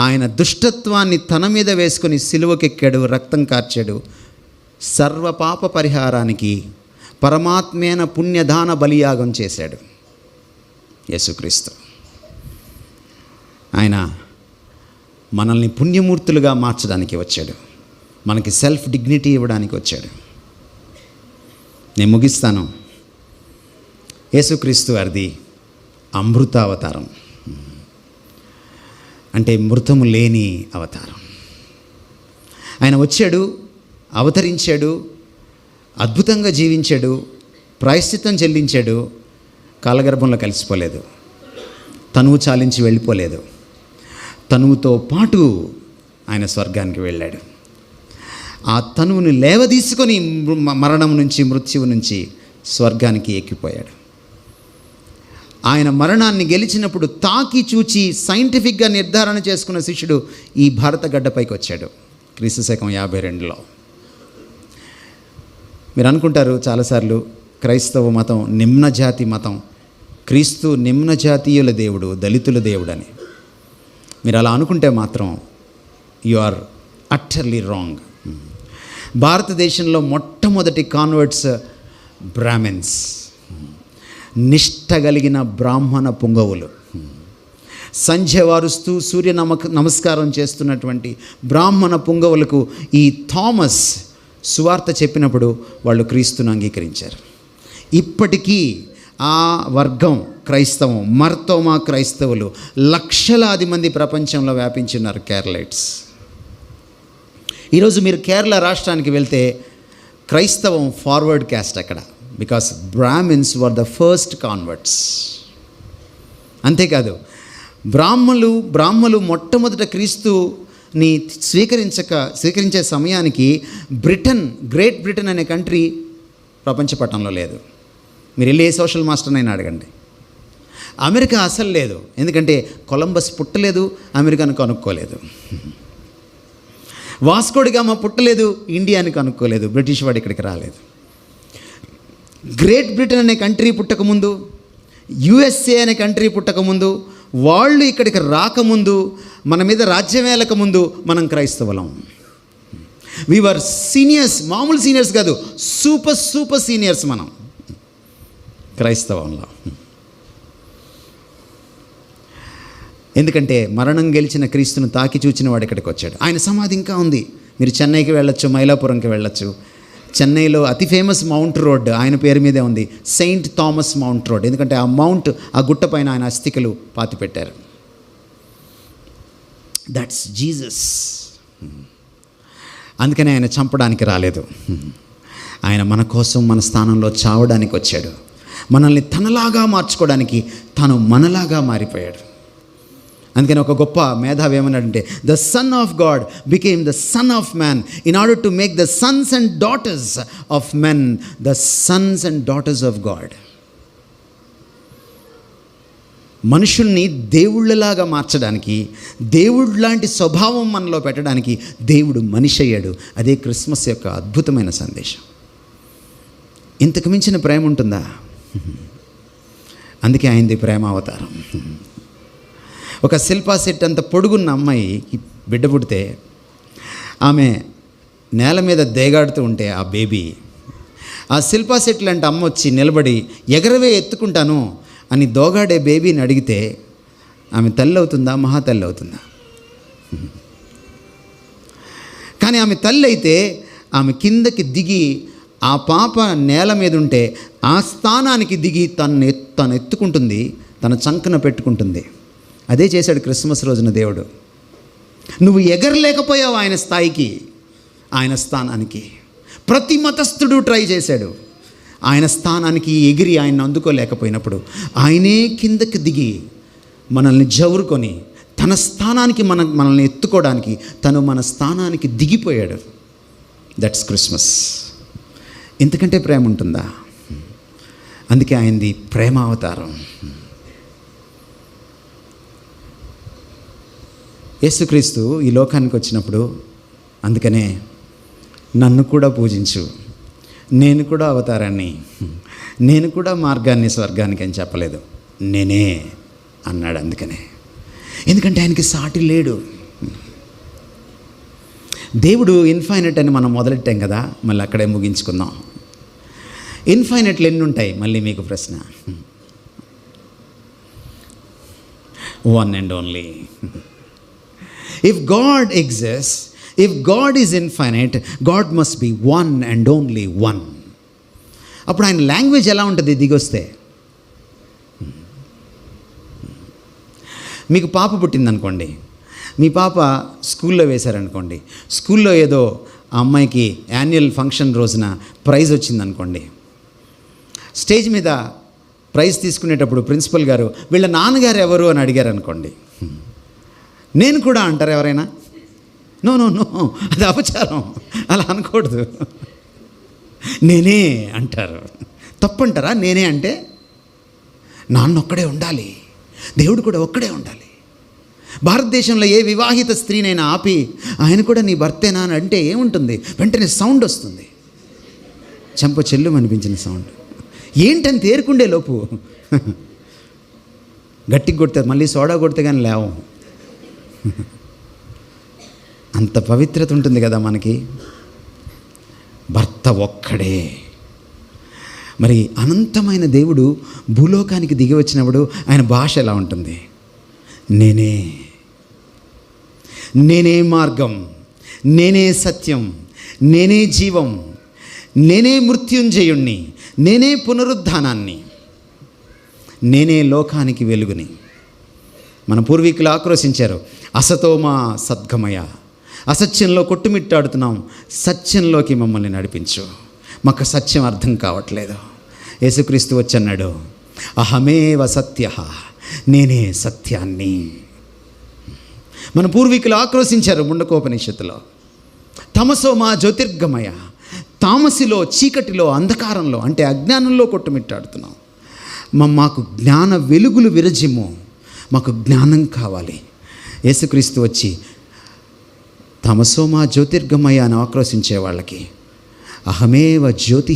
ఆయన దుష్టత్వాన్ని తన మీద వేసుకొని సిలువకెక్కాడు, రక్తం కార్చాడు. సర్వపాప పరిహారానికి పరమాత్మైన పుణ్యదాన బలియాగం చేశాడు యేసుక్రీస్తు. ఆయన మనల్ని పుణ్యమూర్తులుగా మార్చడానికి వచ్చాడు, మనకి సెల్ఫ్ డిగ్నిటీ ఇవ్వడానికి వచ్చాడు. నేను ముగిస్తాను. యేసుక్రీస్తు వారిది అమృత అవతారం, అంటే మృతము లేని అవతారం. ఆయన వచ్చాడు, అవతరించాడు, అద్భుతంగా జీవించాడు, ప్రాయశ్చిత్తం చెల్లించాడు, కాలగర్భంలో కలిసిపోలేదు, తనువు చాలించి వెళ్ళిపోలేదు, తనువుతో పాటు ఆయన స్వర్గానికి వెళ్ళాడు. ఆ తనువుని లేవదీసుకొని మరణం నుంచి, మృత్యువు నుంచి స్వర్గానికి ఎక్కిపోయాడు. ఆయన మరణాన్ని గెలిచినప్పుడు తాకి చూచి సైంటిఫిక్గా నిర్ధారణ చేసుకున్న శిష్యుడు ఈ భారత గడ్డపైకి వచ్చాడు క్రీస్తు శకం 52లో. మీరు అనుకుంటారు చాలాసార్లు క్రైస్తవ మతం నిమ్న జాతి మతం, క్రీస్తు నిమ్న జాతీయుల దేవుడు, దళితుల దేవుడు అని. మీరు అలా అనుకుంటే మాత్రం యు ఆర్ అట్టర్లీ రాంగ్. భారతదేశంలో మొట్టమొదటి కాన్వర్ట్స్ బ్రాహ్మిన్స్, నిష్ఠ కలిగిన బ్రాహ్మణ పుంగవులు, సంధ్య వారుస్తూ సూర్య నమస్కారం చేస్తున్నటువంటి బ్రాహ్మణ పుంగవులకు ఈ థామస్ సువార్త చెప్పినప్పుడు వాళ్ళు క్రీస్తును అంగీకరించారు. ఇప్పటికీ ఆ వర్గం క్రైస్తవం, మర్తోమా క్రైస్తవులు లక్షలాది మంది ప్రపంచంలో వ్యాపించి ఉన్నారు, కేరళైట్స్. ఈరోజు మీరు కేరళ రాష్ట్రానికి వెళ్తే క్రైస్తవం ఫార్వర్డ్ క్యాస్ట్ అక్కడ, because Brahmins were the first converts. అంతేకాదు, బ్రాహ్మలు మొట్టమొదట క్రీస్తుని స్వీకరించే సమయానికి గ్రేట్ బ్రిటన్ అనే కంట్రీ ప్రపంచ పటంలో లేదు. మీరు వెళ్ళి ఏ సోషల్ మాస్టర్నైనా అడగండి. అమెరికా అసలు లేదు, ఎందుకంటే కొలంబస్ పుట్టలేదు, అమెరికాను కనుక్కోలేదు. వాస్కోడిగామా పుట్టలేదు, ఇండియాని కనుక్కోలేదు, బ్రిటిష్ వాడు ఇక్కడికి రాలేదు. గ్రేట్ బ్రిటన్ అనే కంట్రీ పుట్టకముందు, యుఎస్ఏ అనే కంట్రీ పుట్టకముందు, వాళ్ళు ఇక్కడికి రాకముందు, మన మీద రాజ్యం ఏలకముందు మనం క్రైస్తవులం. వీఆర్ సీనియర్స్, మామూలు సీనియర్స్ కాదు, సూపర్ సీనియర్స్ మనం క్రైస్తవంలో. ఎందుకంటే మరణం గెలిచిన క్రీస్తును తాకి చూచిన వాడు ఇక్కడికి వచ్చాడు. ఆయన సమాధి ఇంకా ఉంది. మీరు చెన్నైకి వెళ్ళొచ్చు, మైలాపురంకి వెళ్ళొచ్చు. చెన్నైలో అతి ఫేమస్ మౌంట్ రోడ్ ఆయన పేరు మీదే ఉంది, సెయింట్ థామస్ మౌంట్ రోడ్. ఎందుకంటే ఆ గుట్ట పైన ఆయన అస్థికలు పాతిపెట్టారు. That's Jesus. అందుకనే ఆయన చంపడానికి రాలేదు, ఆయన మన కోసం మన స్థానంలో చావడానికి వచ్చాడు. మనల్ని తనలాగా మార్చుకోవడానికి తాను మనలాగా మారిపోయాడు. అందుకని ఒక గొప్ప మేధావి ఏమన్నాడంటే, the son of God became the son of man in order to make the Sons and daughters of men the Sons and daughters of God. మనుషుల్ని దేవుళ్ళలాగా మార్చడానికి, దేవుళ్ళలాంటి స్వభావం మనలో పెట్టడానికి దేవుడు మనిషి అయ్యాడు. అదే క్రిస్మస్ యొక్క అద్భుతమైన సందేశం. ఇంతకు మించిన ప్రేమ ఉంటుందా? అందుకే ఆయనది ప్రేమ అవతారం. ఒక శిల్పా సెట్ అంత పొడుగున్న అమ్మాయి బిడ్డ పుడితే ఆమె నేల మీద దేగాడుతూ ఉంటే ఆ బేబీ, ఆ శిల్పా సెట్ లాంటి అమ్మ వచ్చి నిలబడి ఎగరవే ఎత్తుకుంటాను అని దోగాడే బేబీని అడిగితే ఆమె తల్లి అవుతుందా? మహాతల్లి అవుతుందా? కానీ ఆమె తల్లి అయితే ఆమె కిందకి దిగి ఆ పాప నేల మీద ఉంటే ఆ స్థానానికి దిగి తను ఎత్తుకుంటుంది, తన చంకన పెట్టుకుంటుంది. అదే చేశాడు క్రిస్మస్ రోజున దేవుడు. నువ్వు ఎగరలేకపోయావు ఆయన స్థాయికి, ఆయన స్థానానికి. ప్రతి మతస్థుడు ట్రై చేశాడు. ఆయన స్థానానికి ఎగిరి ఆయన అందుకోలేకపోయినప్పుడు ఆయనే కిందకి దిగి మనల్ని జవురుకొని తన స్థానానికి మనల్ని ఎత్తుకోవడానికి తను మన స్థానానికి దిగిపోయాడు. That's Christmas. ఇంతకంటే ప్రేమ ఉంటుందా? అందుకే ఆయనది ప్రేమ అవతారం. యేసుక్రీస్తు ఈ లోకానికి వచ్చినప్పుడు అందుకనే నన్ను కూడా పూజించు, నేను కూడా అవతారాన్ని, నేను కూడా మార్గాన్ని స్వర్గానికి అని చెప్పలేదు, నేనే అన్నాడు. అందుకనే, ఎందుకంటే ఆయనకి సాటి లేడు. దేవుడు ఇన్ఫైనట్ అని మనం మొదలెట్టాం కదా, మళ్ళీ అక్కడే ముగించుకుందాం. ఇన్ఫైనట్లు ఎన్ని ఉంటాయి? మళ్ళీ మీకు ప్రశ్న. One and only. If God exists, if God is infinite, God must be one and only one. అప్పుడు ఆయన లాంగ్వేజ్ ఎలా ఉంటుంది దిగొస్తే? మీకు పాప పుట్టిందనుకోండి, మీ పాప స్కూల్లో వేశారనుకోండి, స్కూల్లో ఏదో ఆ అమ్మాయికి యాన్యువల్ ఫంక్షన్ రోజున ప్రైజ్ వచ్చిందనుకోండి, స్టేజ్ మీద ప్రైజ్ తీసుకునేటప్పుడు ప్రిన్సిపల్ గారు వీళ్ళ నాన్నగారు ఎవరు అని అడిగారు అనుకోండి, నేను కూడా అంటారు ఎవరైనా? నో నో నో, అది అపచారం, అలా అనకూడదు. నేనే అంటారు. తప్పంటారా? నేనే అంటే నాన్న ఒక్కడే ఉండాలి, దేవుడు కూడా ఒక్కడే ఉండాలి. భారతదేశంలో ఏ వివాహిత స్త్రీనైనా ఆపి ఆయన కూడా నీ భర్తేనా అని అంటే ఏముంటుంది? వెంటనే సౌండ్ వస్తుంది, చెంప చెల్లు అనిపించిన సౌండ్. ఏంటని తేరుకుండే లోపు గట్టికి కొడితే, మళ్ళీ సోడా కొడితే కానీ లేవం. అంత పవిత్రత ఉంటుంది కదా మనకి. భర్త ఒక్కడే. మరి అనంతమైన దేవుడు భూలోకానికి దిగి వచ్చినప్పుడు ఆయన భాష ఎలా ఉంటుంది? నేనే, నేనే మార్గం, నేనే సత్యం, నేనే జీవం, నేనే మృత్యుంజయుణ్ణి, నేనే పునరుద్ధానాన్ని, నేనే లోకానికి వెలుగుని. మన పూర్వీకులు ఆక్రోశించారు, అసతోమా సద్గమయ, అసత్యంలో కొట్టుమిట్టాడుతున్నాం, సత్యంలోకి మమ్మల్ని నడిపించు. మాకు సత్యం అర్థం కావట్లేదు. యేసుక్రీస్తు వచ్చి అన్నాడు, అహమేవ సత్య, నేనే సత్యాన్ని. మన పూర్వీకులు ఆక్రోశించారు ముండకోపనిషత్తులో, తమసోమా జ్యోతిర్గమయ, తామసిలో, చీకటిలో, అంధకారంలో అంటే అజ్ఞానంలో కొట్టుమిట్టాడుతున్నాం. మాకు జ్ఞాన వెలుగులు విరజిమ్ము, మాకు జ్ఞానం కావాలి. యేసుక్రీస్తు వచ్చి తమసోమా జ్యోతిర్గమయ అని ఆక్రోశించే వాళ్ళకి, అహమేవ జ్యోతి,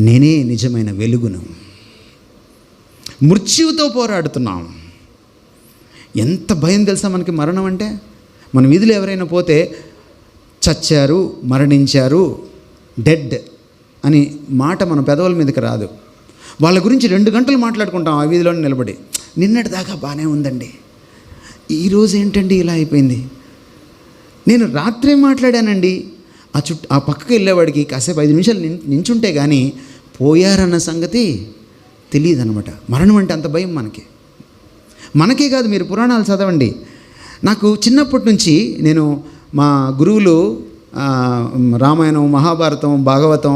నేనే నిజమైన వెలుగును. మృత్యువుతో పోరాడుతున్నాం. ఎంత భయం తెలుసా మనకి మరణం అంటే? మన వీధిలో ఎవరైనా పోతే చచ్చారు, మరణించారు, డెడ్ అని మాట మన పెదవుల మీదకి రాదు. వాళ్ళ గురించి 2 గంటలు మాట్లాడుకుంటాం ఆ వీధిలోనే నిలబడి. నిన్నటి దాకా బాగానే ఉందండి, ఈరోజు ఏంటండి ఇలా అయిపోయింది. నేను రాత్రే మాట్లాడానండి. ఆ పక్కకి వెళ్ళేవాడికి కాసేపు 5 నిమిషాలు నించుంటే కానీ పోయారన్న సంగతి తెలియదు అనమాట. మరణం అంటే అంత భయం మనకే కాదు, మీరు పురాణాలు చదవండి. నాకు చిన్నప్పటి నుంచి నేను మా గురువులు రామాయణం, మహాభారతం, భాగవతం,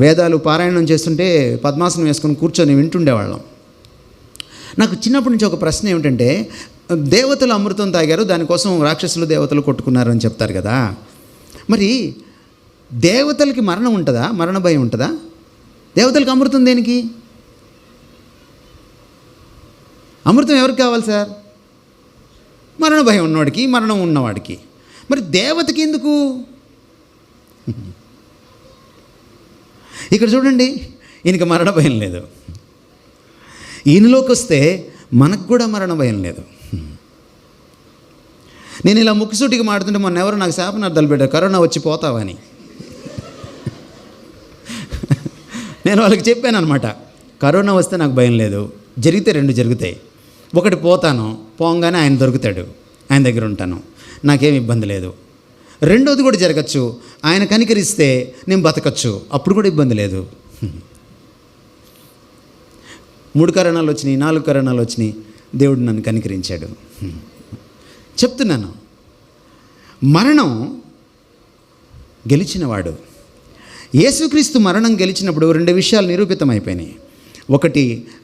వేదాలు పారాయణం చేస్తుంటే పద్మాసనం వేసుకొని కూర్చొని వింటుండేవాళ్ళం. నాకు చిన్నప్పటి నుంచి ఒక ప్రశ్న ఏమిటంటే, దేవతలు అమృతం తాగారు, దానికోసం రాక్షసులు దేవతలు కొట్టుకున్నారు అని చెప్తారు కదా. మరి దేవతలకి మరణం ఉంటుందా? మరణ భయం ఉంటుందా? దేవతలకి అమృతం దేనికి? అమృతం ఎవరికి కావాలి సార్? మరణ భయం ఉన్నవాడికి, మరణం ఉన్నవాడికి. మరి దేవతకి ఎందుకు? ఇక్కడ చూడండి, ఈయనకి మరణ భయం లేదు. ఈయనలోకి వస్తే మనకు కూడా మరణ భయం లేదు. నేను ఇలా ముక్కుసూటికి మాడుతుంటే మొన్న ఎవరు నాకు శాపనార్థాలు పెట్టారు, కరోనా వచ్చి పోతావని. నేను వాళ్ళకి చెప్పాను అనమాట, కరోనా వస్తే నాకు భయం లేదు, జరిగితే 2 జరుగుతాయి. ఒకటి పోతాను, పోగానే ఆయన దొరుకుతాడు, ఆయన దగ్గర ఉంటాను, నాకేం ఇబ్బంది లేదు. రెండోది కూడా జరగచ్చు, ఆయన కనికరిస్తే నేను బతకచ్చు, అప్పుడు కూడా ఇబ్బంది లేదు. 3 కరోనాలు వచ్చినాయి, 4 కరోనాలు వచ్చినాయి, దేవుడు నన్ను కనికరించాడు. చెప్తున్నాను, మరణం గెలిచినవాడు. యేసుక్రీస్తు మరణం గెలిచినప్పుడు 2 విషయాలు నిరూపితమైపోయినాయి. ఒకటి,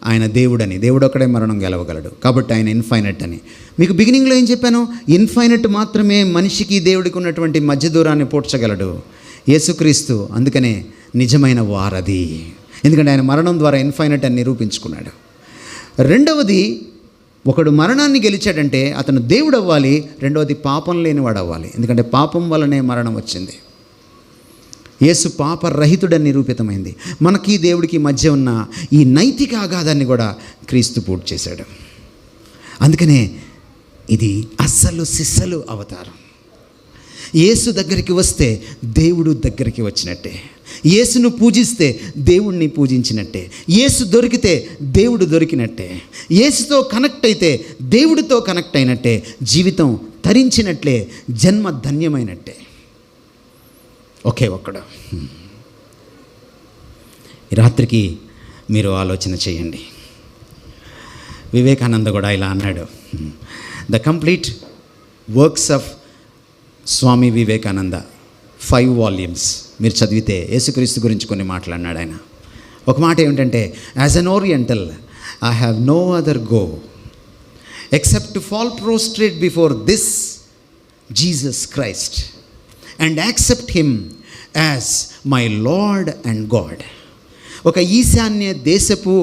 ఆయన దేవుడని, దేవుడు ఒక్కడే మరణం గెలవగలడు, కాబట్టి ఆయన ఇన్ఫైనట్ అని. మీకు బిగినింగ్లో ఏం చెప్పాను? ఇన్ఫైనట్ మాత్రమే మనిషికి దేవుడికి ఉన్నటువంటి మధ్య దూరాన్ని పూడ్చగలడు యేసుక్రీస్తు. అందుకనే నిజమైన వారధి, ఎందుకంటే ఆయన మరణం ద్వారా ఇన్ఫైనట్ అని నిరూపించుకున్నాడు. రెండవది, ఒకడు మరణాన్ని గెలిచాడంటే అతను దేవుడు అవ్వాలి. రెండవది, పాపం లేనివాడు అవ్వాలి, ఎందుకంటే పాపం వల్లనే మరణం వచ్చింది. యేసు పాపరహితుడని నిరూపితమైంది. మనకి దేవుడికి మధ్య ఉన్న ఈ నైతిక ఆఘాతాన్ని కూడా క్రీస్తు పూర్తి చేశాడు. అందుకనే ఇది అస్సలు సిస్సలు అవతారం. యేసు దగ్గరికి వస్తే దేవుడు దగ్గరికి వచ్చినట్టే, యేసును పూజిస్తే దేవుణ్ణి పూజించినట్టే, యేసు దొరికితే దేవుడు దొరికినట్టే, యేసుతో కనెక్ట్ అయితే దేవుడితో కనెక్ట్ అయినట్టే, జీవితం తరించినట్లే, జన్మ ధన్యమైనట్టే. ఒకే ఒక్కడు. ఈ రాత్రికి మీరు ఆలోచన చేయండి. వివేకానంద కూడా ఇలా అన్నాడు, the complete works of Swami Vivekananda 5 volumes మీరు చదివితే యేసుక్రీస్తు గురించి కొన్ని మాట్లాడినాడు ఆయన. ఒక మాట ఏమిటంటే, as an oriental I have no other go except to fall prostrate before this Jesus Christ and accept him as my Lord and God. ఒక ఈశాన్య దేశపు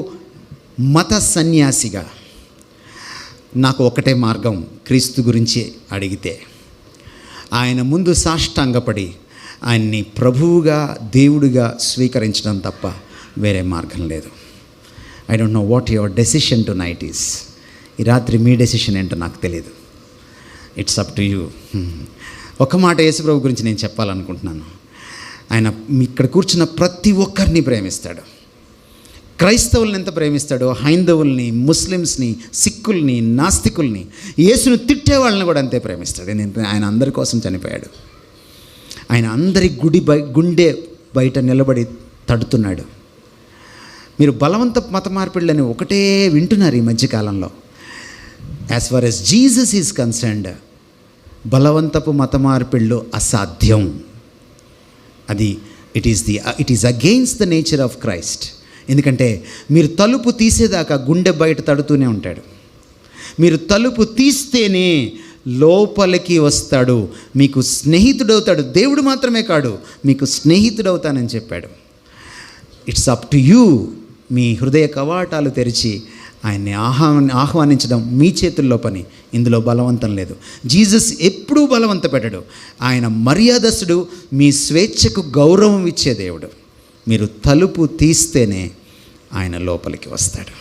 మత సన్యాసిగా నాకు ఒకటే మార్గం, క్రీస్తు గురించి అడిగితే ఆయన ముందు సాష్టాంగపడి ఆయన్ని ప్రభువుగా దేవుడిగా స్వీకరించడం తప్ప వేరే మార్గం లేదు. I don't know what your decision to night is. ఈ రాత్రి మీ డెసిషన్ ఏంటో నాకు తెలియదు. It's up to you. ఒక మాట యేసుప్రభు గురించి నేను చెప్పాలనుకుంటున్నాను. ఆయన ఇక్కడ కూర్చున్న ప్రతి ఒక్కరిని ప్రేమిస్తాడు. క్రైస్తవుల్ని ఎంత ప్రేమిస్తాడో హైందవుల్ని, ముస్లిమ్స్ని, సిక్కుల్ని, నాస్తికుల్ని, యేసును తిట్టే వాళ్ళని కూడా అంతే ప్రేమిస్తాడు. ఆయన అందరి కోసం చనిపోయాడు. ఆయన అందరి గుండె బయట నిలబడి తడుతున్నాడు. మీరు బలవంత మత మార్పిళ్ళని ఒకటే వింటున్నారు ఈ మధ్యకాలంలో. As far as Jesus is concerned, బలవంతపు మత మార్పిళ్ళు అసాధ్యం. అది it is against the nature of Christ. ఎందుకంటే మీరు తలుపు తీసేదాకా గుండె బయట తడుతూనే ఉంటాడు. మీరు తలుపు తీస్తేనే లోపలికి వస్తాడు, మీకు స్నేహితుడవుతాడు. దేవుడు మాత్రమే కాడు, మీకు స్నేహితుడవుతానని చెప్పాడు. It's up to you. మీ హృదయ కవాటాలు తెరిచి ఆయన్ని ఆహ్వానించడం మీ చేతుల్లో పని. ఇందులో బలవంతం లేదు. జీసస్ ఎప్పుడూ బలవంత పెట్టడు. ఆయన మర్యాదస్తుడు, మీ స్వేచ్ఛకు గౌరవం ఇచ్చే దేవుడు. మీరు తలుపు తీస్తేనే ఆయన లోపలికి వస్తాడు.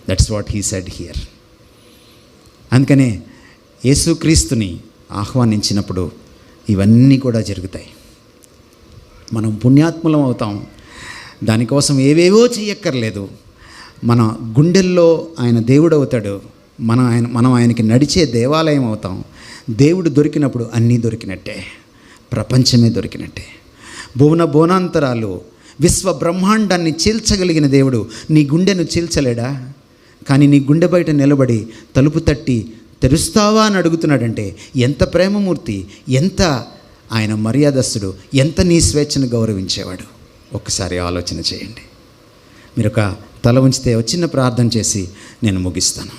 That's what he said here. అందుకనే యేసుక్రీస్తుని ఆహ్వానించినప్పుడు ఇవన్నీ కూడా జరుగుతాయి. మనం పుణ్యాత్ములం అవుతాం. దానికోసం ఏవేవో చెయ్యక్కర్లేదు. మన గుండెల్లో ఆయన దేవుడు అవుతాడు. మనం ఆయనకి నడిచే దేవాలయం అవుతాం. దేవుడు దొరికినప్పుడు అన్నీ దొరికినట్టే, ప్రపంచమే దొరికినట్టే. భువనాంతరాలు, విశ్వ బ్రహ్మాండాన్ని చీల్చగలిగిన దేవుడు నీ గుండెను చీల్చలేడా? కానీ నీ గుండె బయట నిలబడి తలుపు తట్టి తెరుస్తావా అని అడుగుతున్నాడంటే ఎంత ప్రేమమూర్తి, ఎంత ఆయన మర్యాదస్తుడు, ఎంత నీ స్వేచ్ఛను గౌరవించేవాడు. ఒక్కసారి ఆలోచన చేయండి. మీరు ఒక తల ఉంచితే చిన్న ప్రార్థన చేసి నేను ముగిస్తాను.